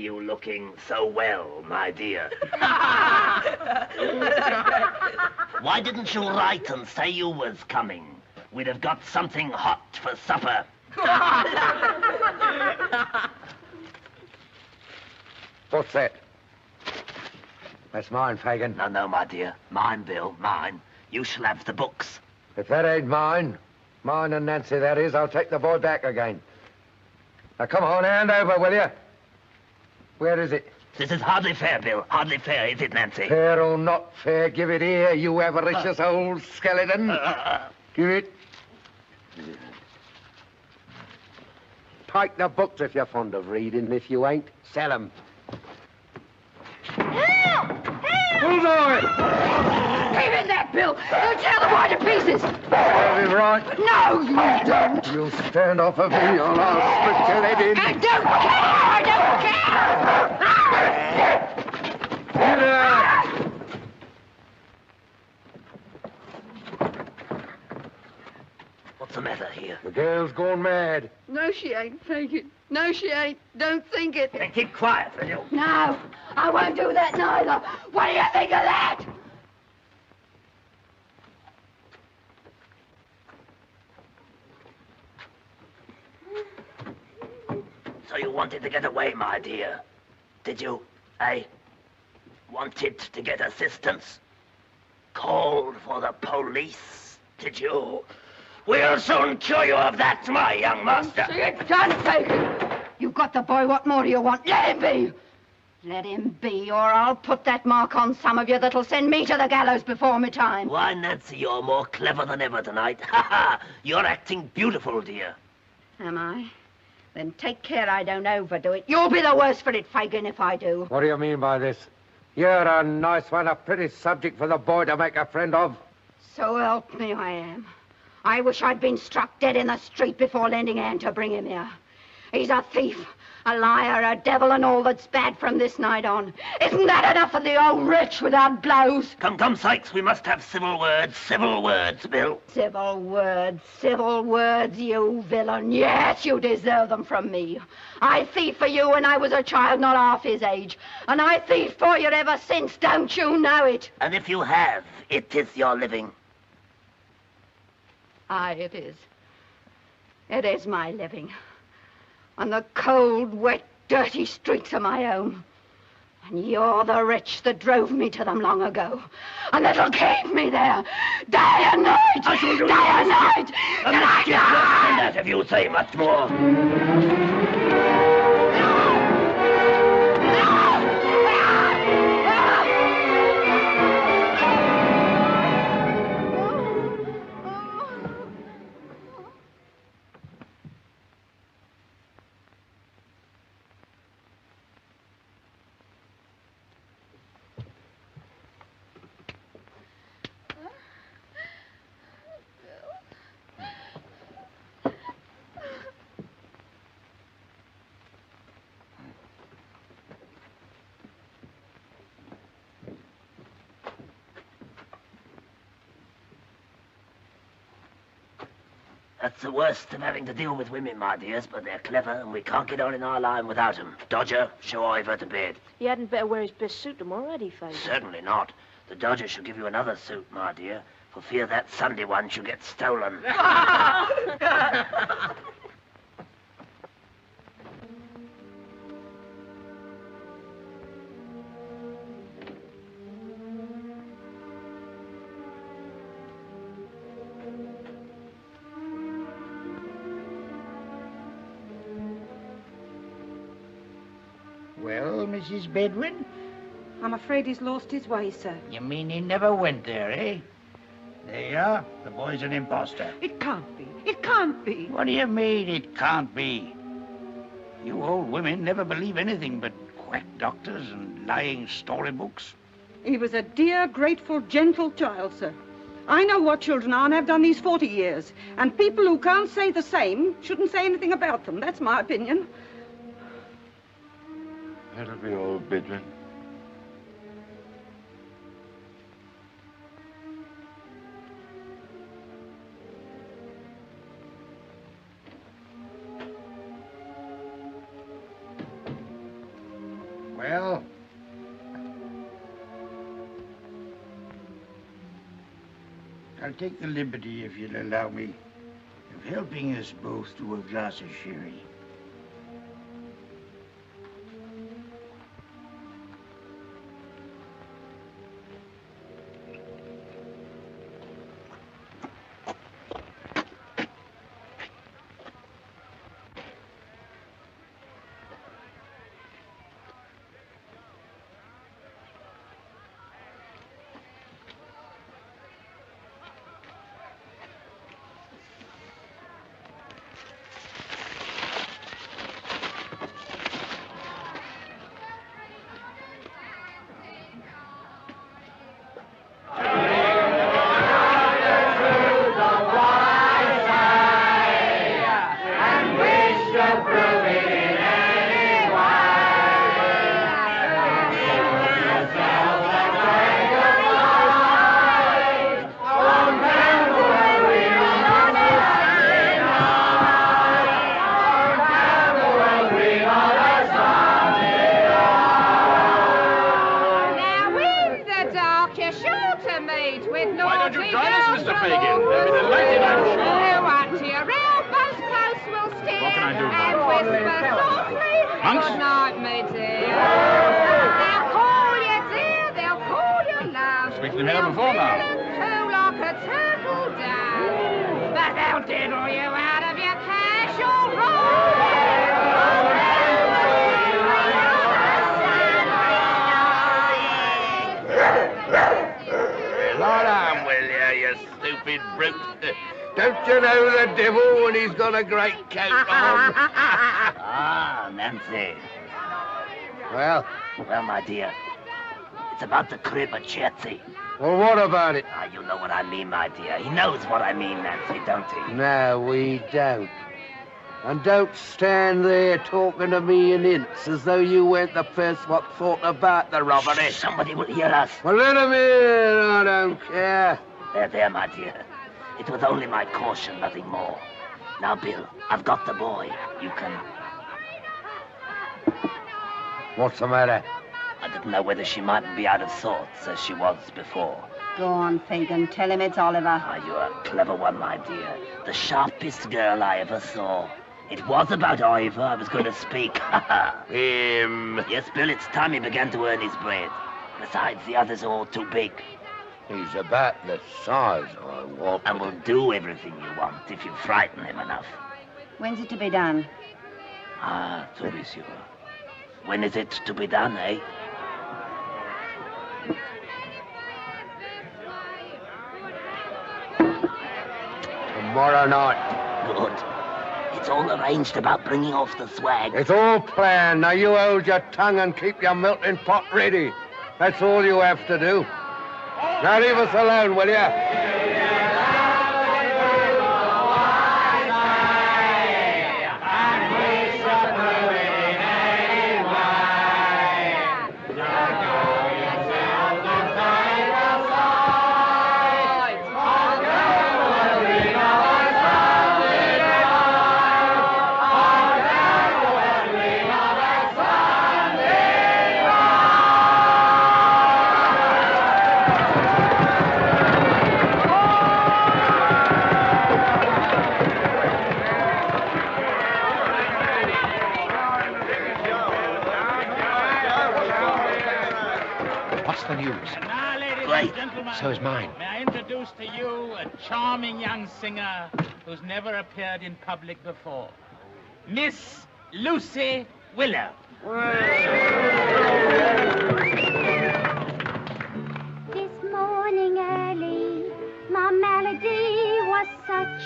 you looking so well, my dear? Why didn't you write and say you was coming? We'd have got something hot for supper. What's that? That's mine, Fagin. No, my dear. Mine, Bill, mine. You shall have the books. If that ain't mine and Nancy, that is, I'll take the boy back again. Now, come on, hand over, will you? Where is it? This is hardly fair, Bill. Hardly fair, is it, Nancy? Fair or not fair, give it here, you avaricious old skeleton. Give it. Take the books if you're fond of reading, and if you ain't, sell 'em. Help! Bullseye! Keep it there, Bill. You'll tear the boy to pieces. Have him right. No, you don't. You'll stand off of me, or I'll split your head in. I don't care. I don't care. Get out! What's the matter here? The girl's gone mad. No, she ain't, Fagin. No, she ain't. Don't think it. Then keep quiet, will you? No, I won't do that neither. What do you think of that? So you wanted to get away, my dear. Did you, eh? Wanted to get assistance? Called for the police, did you? We'll soon cure you of that, my young master. See it done, Fagin. You've got the boy. What more do you want? Let him be. Let him be, or I'll put that mark on some of you that'll send me to the gallows before my time. Why, Nancy, you're more clever than ever tonight. Ha ha! You're acting beautiful, dear. Am I? Then take care I don't overdo it. You'll be the worse for it, Fagin, if I do. What do you mean by this? You're a nice one, a pretty subject for the boy to make a friend of. So help me, I am. I wish I'd been struck dead in the street before lending a hand to bring him here. He's a thief, a liar, a devil, and all that's bad from this night on. Isn't that enough for the old wretch without blows? Come, Sikes, we must have civil words, Bill. Civil words, you villain. Yes, you deserve them from me. I thieved for you when I was a child not half his age, and I thieved for you ever since, don't you know it? And if you have, it is your living. Aye, it is. It is my living. On the cold, wet, dirty streets of my home. And you're the wretch that drove me to them long ago. And that'll keep me there. Day and night! I shall do day and night! A mischief worse than that if you say much more. That's the worst of having to deal with women, my dears, but they're clever and we can't get on in our line without them. Dodger, show Ivor to bed. He hadn't better wear his best suit tomorrow, had he, Fagin? Certainly not. The Dodger shall give you another suit, my dear, for fear that Sunday one should get stolen. Well, Mrs. Bedwin? I'm afraid he's lost his way, sir. You mean he never went there, eh? There you are. The boy's an imposter. It can't be. It can't be. What do you mean it can't be? You old women never believe anything but quack doctors and lying storybooks. He was a dear, grateful, gentle child, sir. I know what children are and have done these 40 years. And people who can't say the same shouldn't say anything about them. That's my opinion. That'll be all, Bedwin. Well, I'll take the liberty, if you'll allow me, of helping us both to a glass of sherry. Don't you know the devil when he's got a great coat on? Ah, Nancy. Well? Well, my dear, it's about the crib at Chertsey. Well, what about it? Ah, you know what I mean, my dear. He knows what I mean, Nancy, don't he? No, we don't. And don't stand there talking to me in hints as though you weren't the first what thought about the robbery. Somebody will hear us. Well, let him in. I don't care. There, my dear. It was only my caution, nothing more. Now, Bill, I've got the boy. You can... What's the matter? I didn't know whether she mightn't be out of sorts as she was before. Go on, Fagin. Tell him it's Oliver. Ah, you're a clever one, my dear. The sharpest girl I ever saw. It was about Ivor I was going to speak. Him. Yes, Bill, it's time he began to earn his bread. Besides, the others are all too big. He's about the size I want. And will do everything you want if you frighten him enough. When's it to be done? Ah, to be sure. When is it to be done, eh? Tomorrow night. Good. It's all arranged about bringing off the swag. It's all planned. Now you hold your tongue and keep your melting pot ready. That's all you have to do. Now leave us alone, will you? So is mine. May I introduce to you a charming young singer who's never appeared in public before. Miss Lucy Willow. This morning early, my melody was such.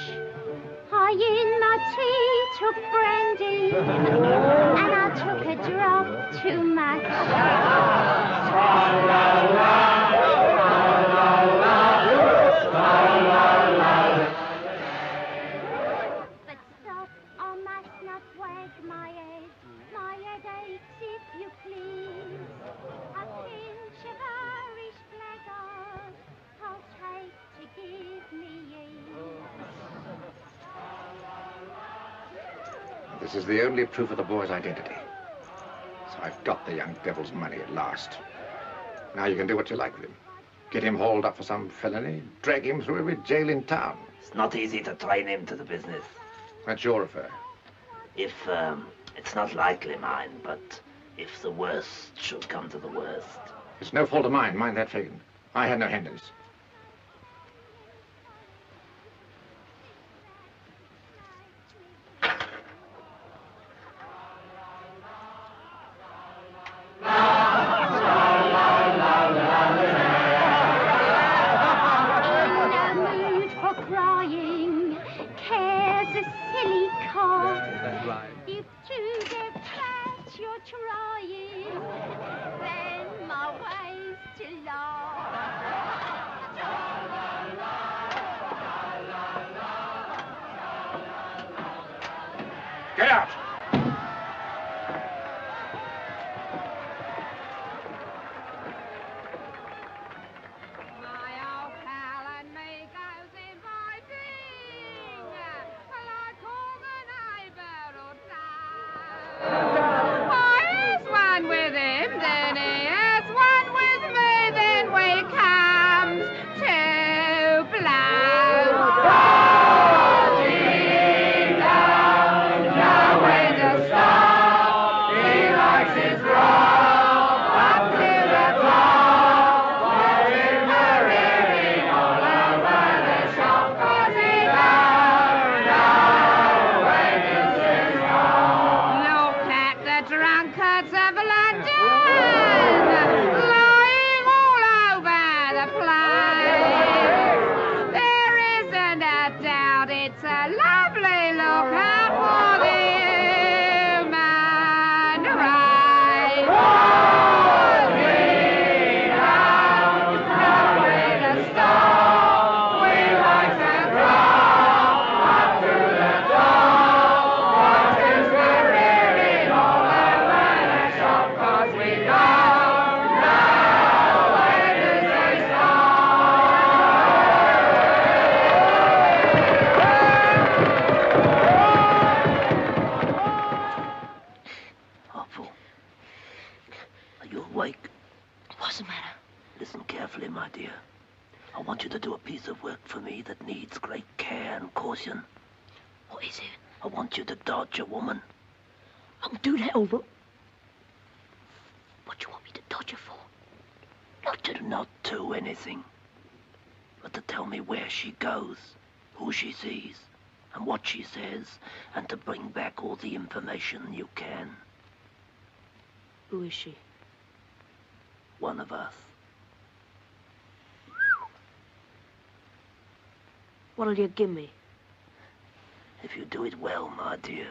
I in my tea took brandy, and I took a drop too much. But stop, I must not wag my head. My head aches, if you please. A pinch of Irish blackguard I'll take to give me ease. This is the only proof of the boy's identity. So I've got the young devil's money at last. Now you can do what you like with him. Get him hauled up for some felony, drag him through every jail in town. It's not easy to train him to the business. That's your affair. If, it's not likely mine, but if the worst should come to the worst. It's no fault of mine. Mind that, Fagin. I had no hand in this. Get out! What is it? I want you to dodge a woman. I'll do that, over. What do you want me to dodge her for? Not to anything. But to tell me where she goes, who she sees, and what she says, and to bring back all the information you can. Who is she? One of us. What'll you give me? If you do it well, my dear,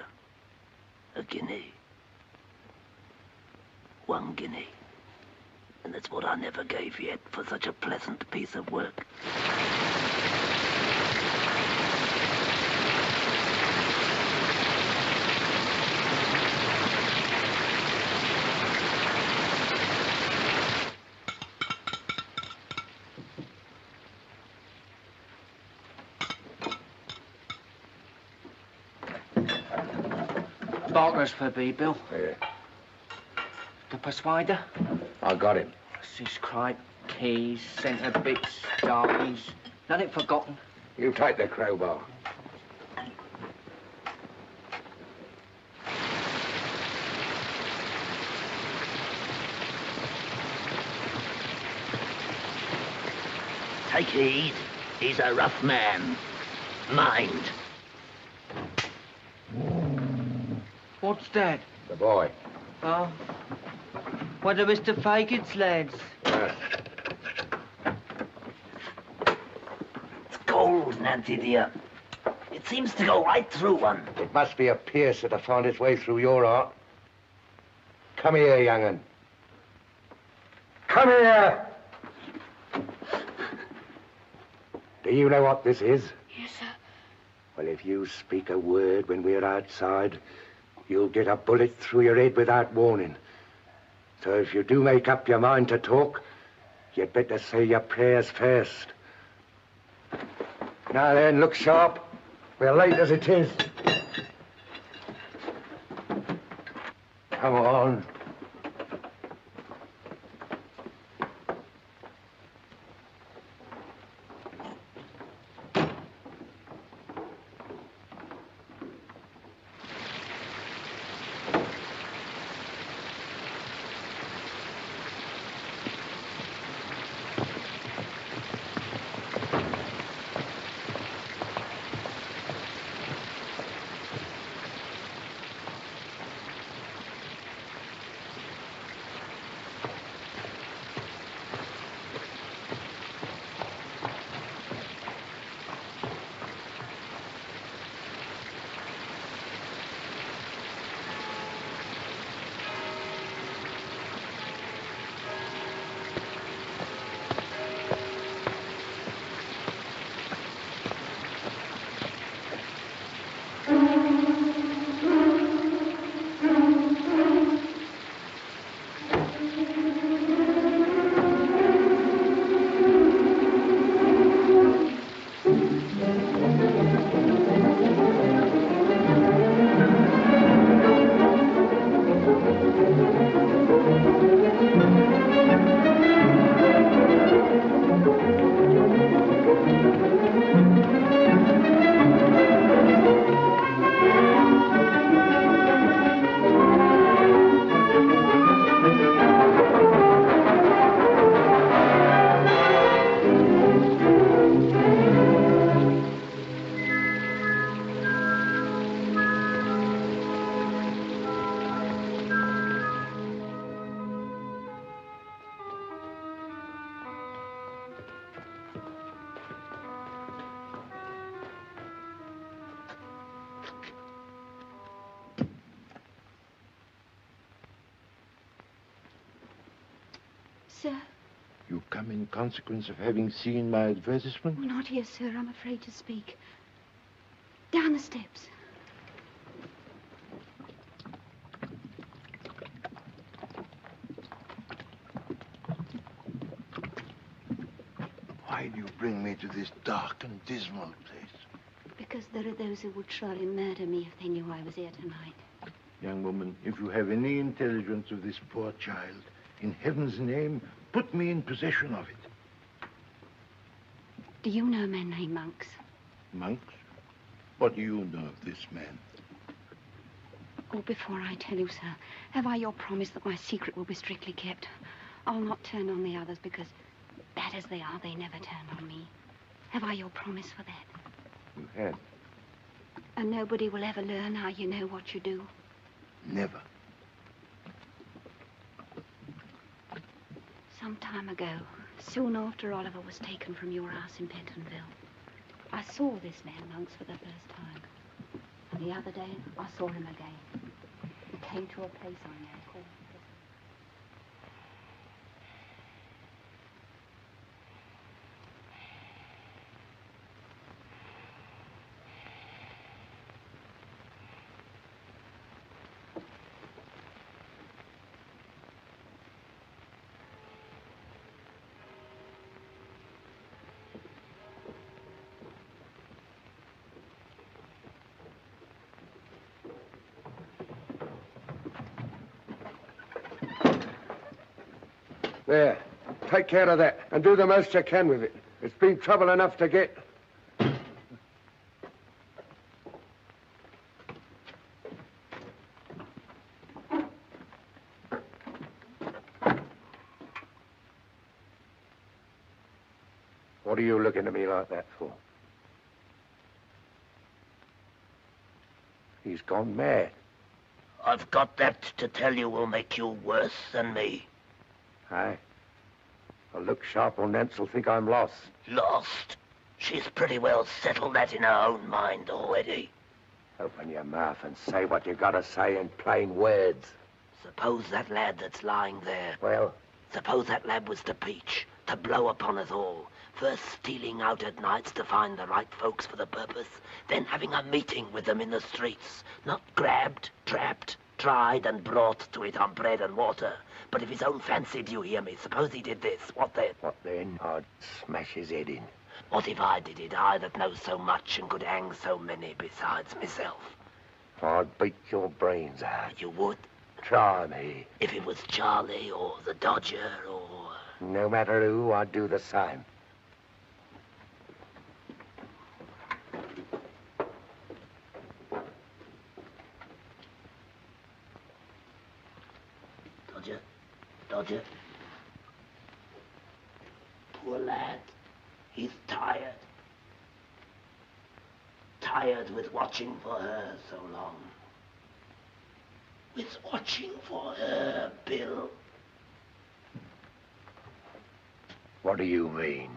a guinea. 1 guinea. And that's what I never gave yet for such a pleasant piece of work. Barker's for B, Bill. Yeah. The persuader? I got him. His cripe, keys, centre bits, darkies. Nothing forgotten. You take the crowbar. Take heed. He's a rough man. Mind. What's that? The boy. Oh. What are Mr. Fagin's lads? It's cold, Nancy, dear. It seems to go right through one. It must be a piercer to find its way through your heart. Come here, young'un. Come here! Do you know what this is? Yes, sir. Well, if you speak a word when we're outside, you'll get a bullet through your head without warning. So if you do make up your mind to talk, you'd better say your prayers first. Now then, look sharp. We're late as it is. Come on. Sir? You come in consequence of having seen my advertisement? Oh, not here, sir. I'm afraid to speak. Down the steps. Why do you bring me to this dark and dismal place? Because there are those who would surely murder me if they knew I was here tonight. Young woman, if you have any intelligence of this poor child, in heaven's name, put me in possession of it. Do you know men named Monks? Monks? What do you know of this man? Oh, before I tell you, sir, have I your promise that my secret will be strictly kept? I'll not turn on the others because, bad as they are, they never turn on me. Have I your promise for that? You have. And nobody will ever learn how you know what you do? Never. Some time ago, soon after Oliver was taken from your house in Pentonville, I saw this man Monks for the first time. And the other day, I saw him again. He came to a place I know called prison. There. Take care of that, and do the most you can with it. It's been trouble enough to get. What are you looking at me like that for? He's gone mad. I've got that to tell you will make you worse than me. Aye. I look sharp on Nance'll think I'm lost. Lost? She's pretty well settled that in her own mind already. Open your mouth and say what you gotta say in plain words. Suppose that lad that's lying there. Well? Suppose that lad was to peach, to blow upon us all. First stealing out at nights to find the right folks for the purpose, then having a meeting with them in the streets. Not grabbed, trapped, tried and brought to it on bread and water. But if his own fancy, do you hear me? Suppose he did this, what then? What then? I'd smash his head in. What if I did it, I that know so much and could hang so many besides myself? I'd beat your brains out. You would? Try me. If it was Charlie or the Dodger or... No matter who, I'd do the same. Dodger. Poor lad. He's tired. Tired with watching for her so long. With watching for her, Bill. What do you mean?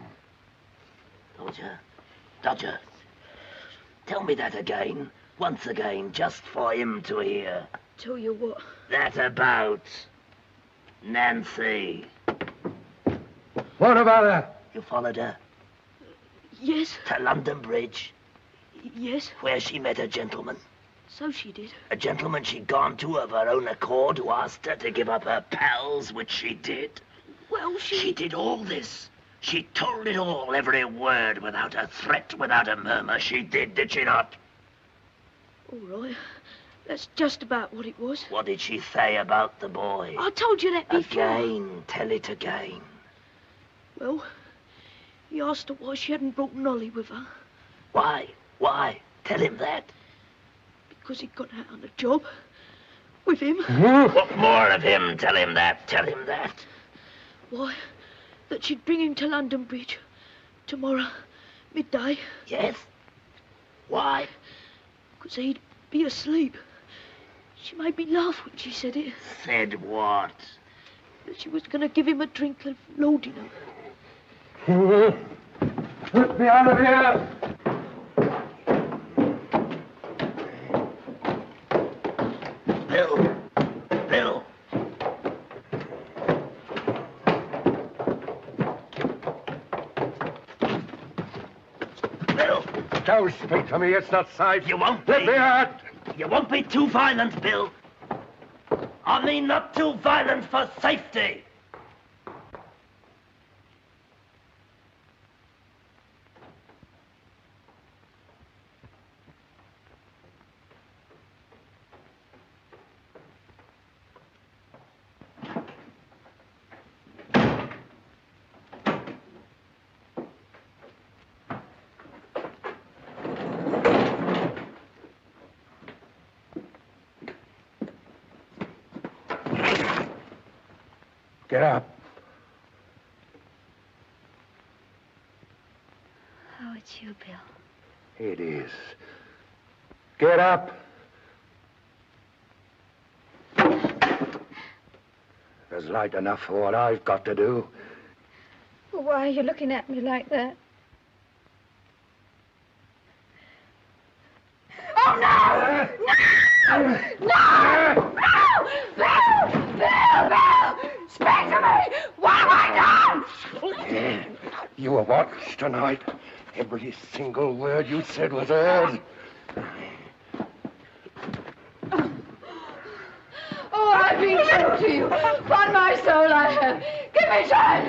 Dodger. Tell me that again. Once again, just for him to hear. Tell you what? That about... Nancy. What about her? You followed her? Yes. To London Bridge? Yes. Where she met a gentleman? So she did. A gentleman she'd gone to of her own accord who asked her to give up her pals, which she did. Well, She did all this. She told it all, every word, without a threat, without a murmur. She did she not? All right. That's just about what it was. What did she say about the boy? I told you that before. Again. Tell it again. Well, he asked her why she hadn't brought Nolly with her. Why? Why? Tell him that. Because he'd got out on a job. With him. What more of him? Tell him that. Tell him that. Why, that she'd bring him to London Bridge. Tomorrow, midday. Yes? Why? Because he'd be asleep. She made me laugh when she said it. Said what? That she was going to give him a drink of laudanum. Put me out of here! Bill! Don't speak to me. It's not safe. You won't Let be. me out. You won't be too violent, Bill. I mean not too violent for safety. Get up. Oh, it's you, Bill. It is. Get up. There's light enough for what I've got to do. Well, why are you looking at me like that? Oh, no! No! No! Bill! Bill! Bill! Speak to me! What have I done? You were watched tonight. Every single word you said was heard. Oh, I've been true to you. Upon my soul, I have. Give me time.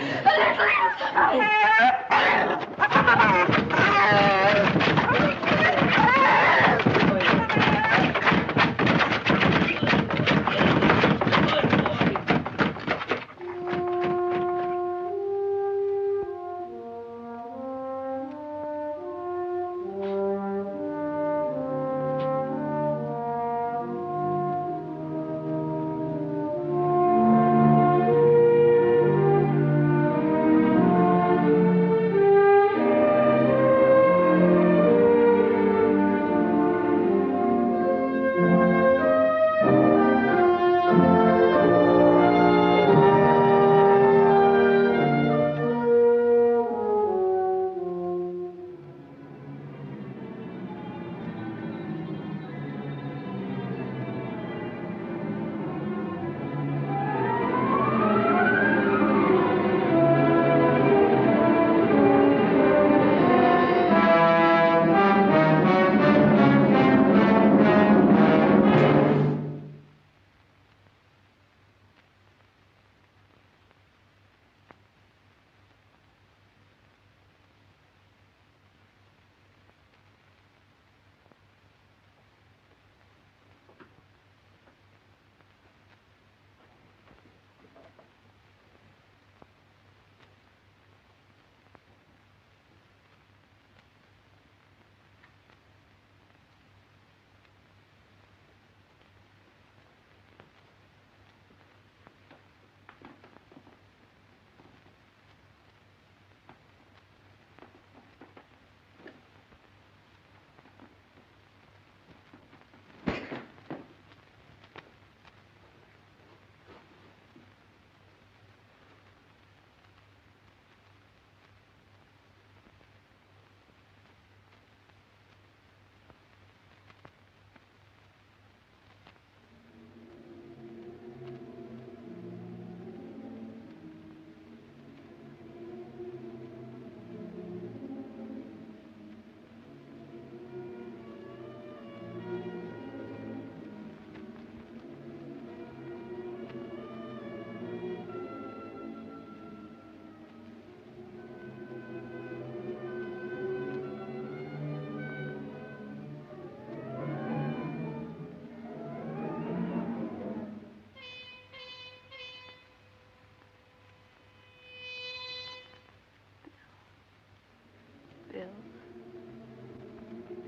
Bill.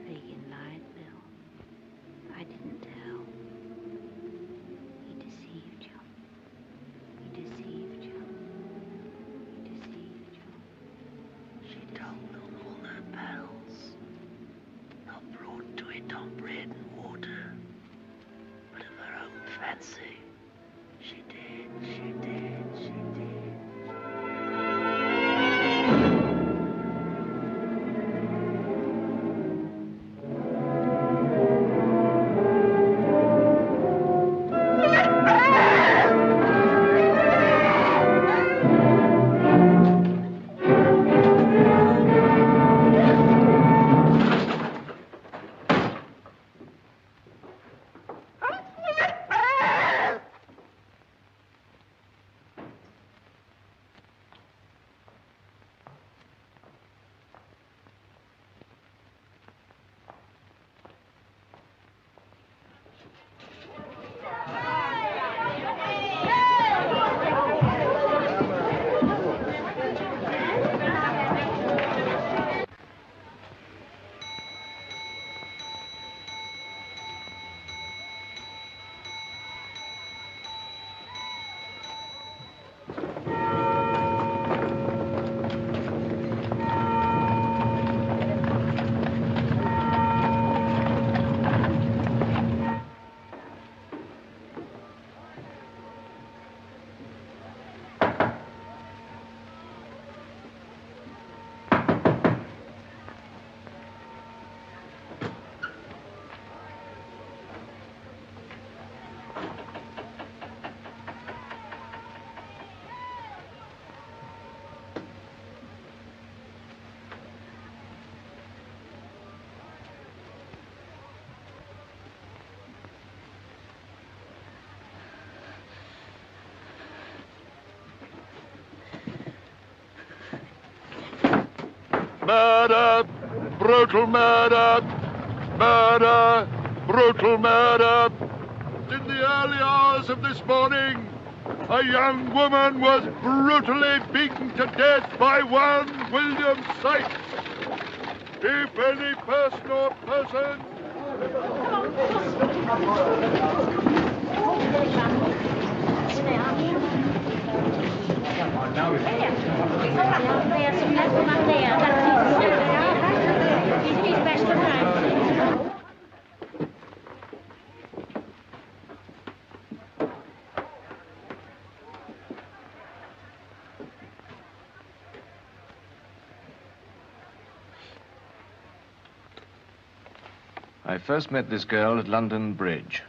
Fagin lied, Bill. I didn't tell. He deceived you. He deceived you. He deceived you. She told on all her pals. Not brought to it on bread and water, but of her own fancy. She did, she did, she did. Murder! Brutal murder! Murder! Brutal murder! In the early hours of this morning, a young woman was brutally beaten to death by one William Sikes. If any person or person... I first met this girl at London Bridge.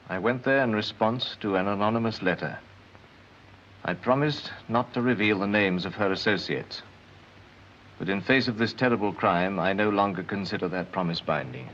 I went there in response to an anonymous letter. I promised not to reveal the names of her associates. But in face of this terrible crime, I no longer consider that promise binding.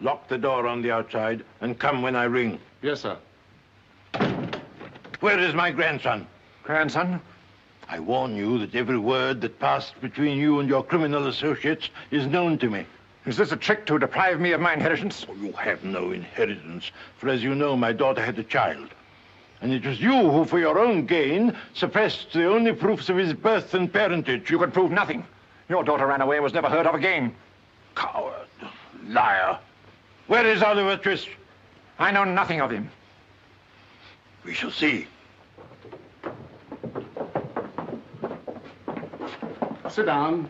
Lock the door on the outside and come when I ring. Yes, sir. Where is my grandson? Grandson? I warn you that every word that passed between you and your criminal associates is known to me. Is this a trick to deprive me of my inheritance? Oh, you have no inheritance, for as you know, my daughter had a child. And it was you who, for your own gain, suppressed the only proofs of his birth and parentage. You could prove nothing. Your daughter ran away and was never heard of again. Coward. Liar. Where is Oliver Twist? I know nothing of him. We shall see. Sit down.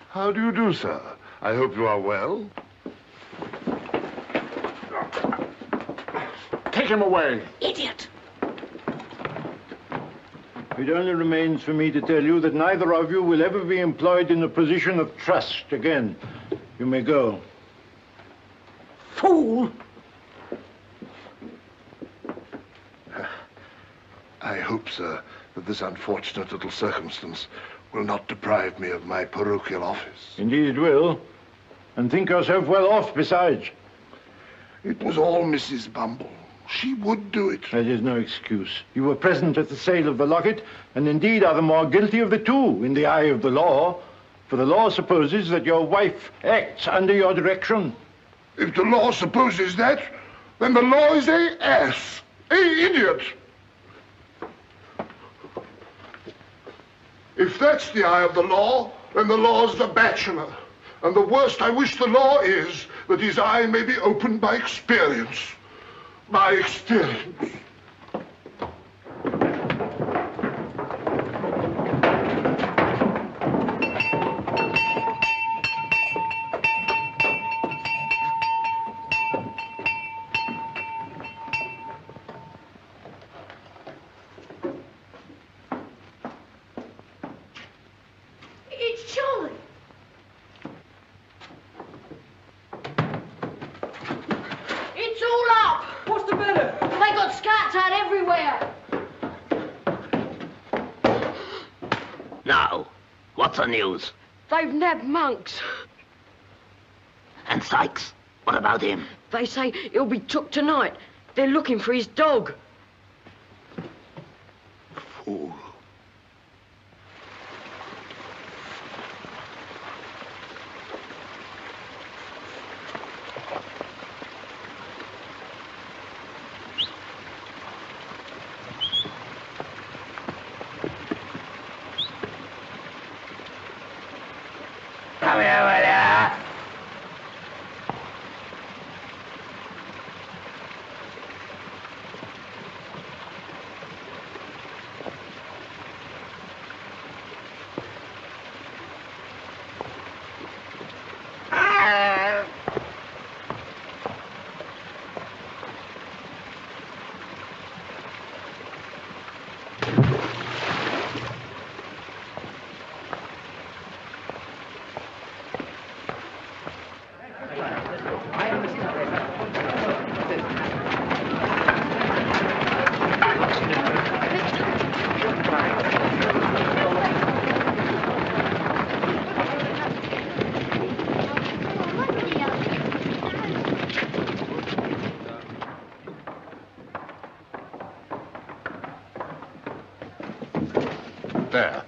How do you do, sir? I hope you are well. Take him away. Idiot! It only remains for me to tell you that neither of you will ever be employed in a position of trust again. You may go. Fool! I hope, sir, that this unfortunate little circumstance will not deprive me of my parochial office. Indeed it will. And think yourself well off besides. It was all Mrs. Bumble. She would do it. That is no excuse. You were present at the sale of the locket, and indeed are the more guilty of the two in the eye of the law. For the law supposes that your wife acts under your direction. If the law supposes that, then the law is a ass, a idiot. If that's the eye of the law, then the law's the bachelor. And the worst I wish the law is that his eye may be opened by experience. By experience. It's Charlie. It's all up. What's the matter? They got scats out everywhere. Now, what's the news? They've nabbed Monks. And Sikes, what about him? They say he'll be took tonight. They're looking for his dog. Fool. Come here, will ya? there.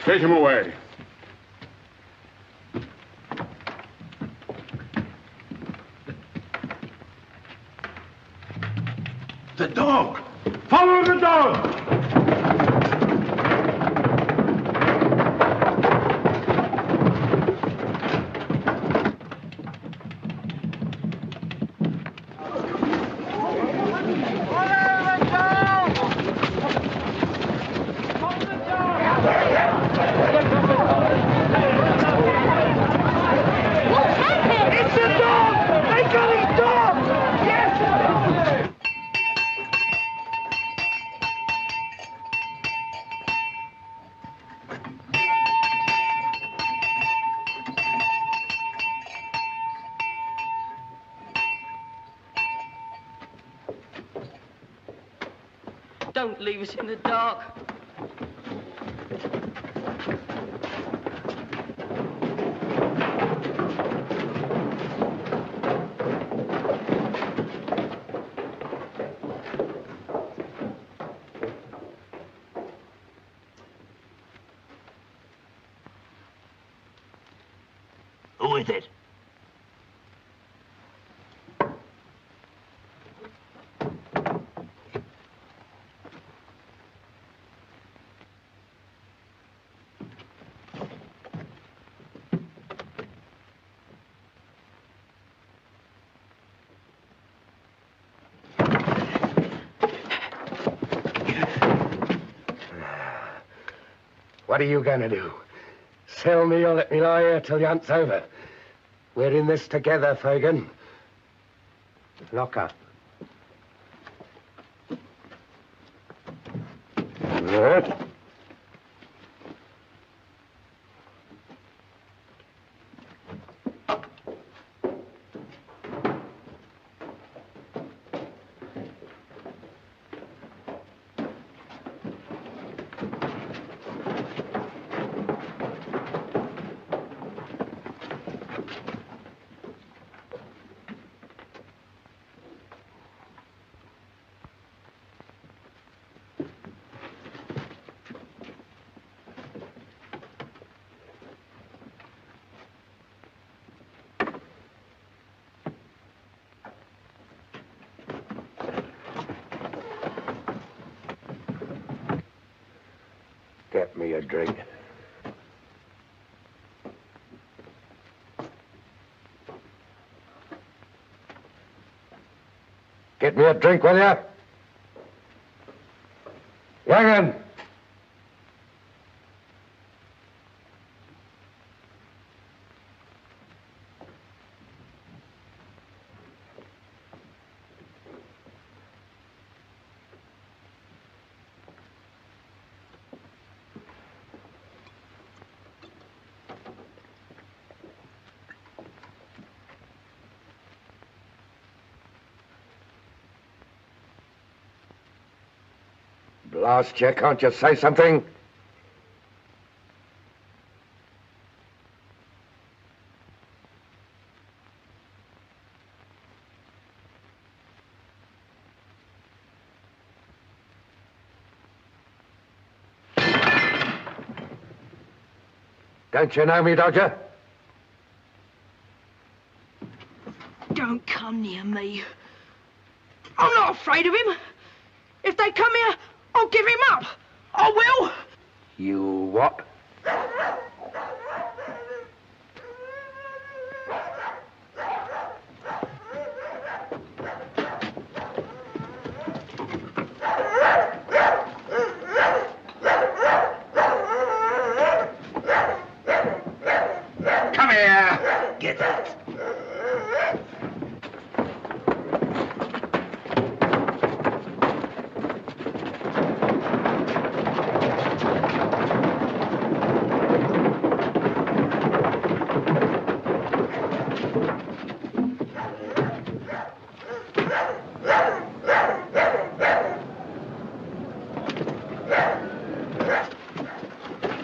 Take him away. The dog! Follow the dog! Don't leave us in the dark. Who is it? What are you gonna do? Sell me or let me lie here till the hunt's over? We're in this together, Fagin. Lock up. Right. Get me a drink. Get me a drink, will ya? Young'un! Blast you, can't you say something? Don't you know me, Dodger? Don't come near me. I'm not afraid of him. If they come here, I'll give him up. I will. You what? Come here. Get out.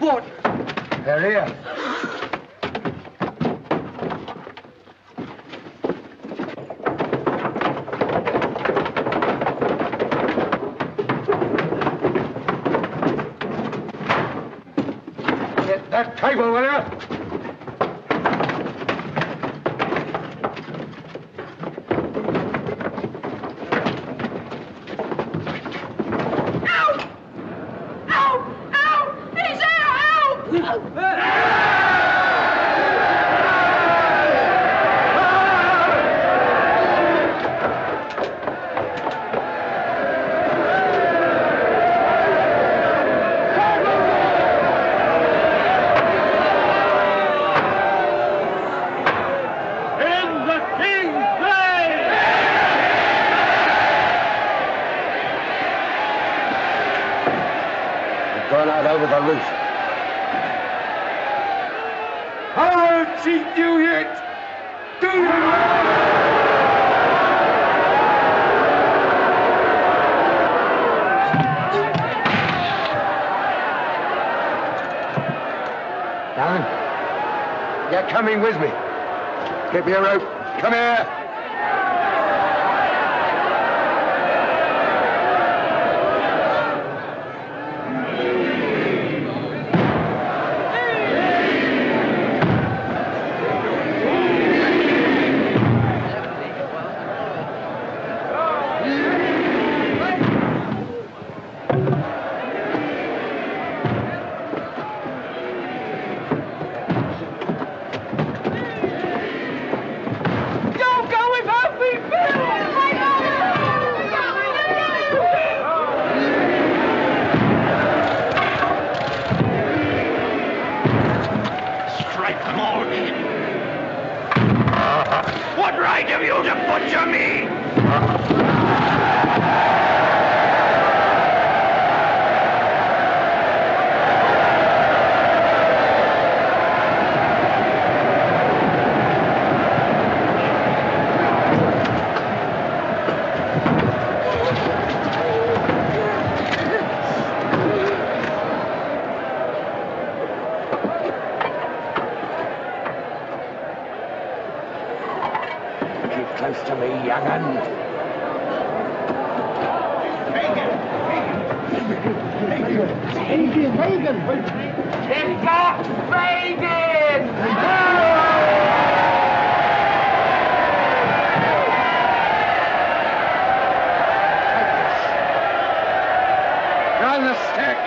What? They're here. that table, will you? Gone out over the roof. I won't cheat you yet. Do you? Darling, you're coming with me. Get me a rope. Come here. What right have you to butcher me? Close to me, young'un. Fagin! It's got Fagin! Round the stack.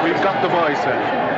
We've got the boy, sir.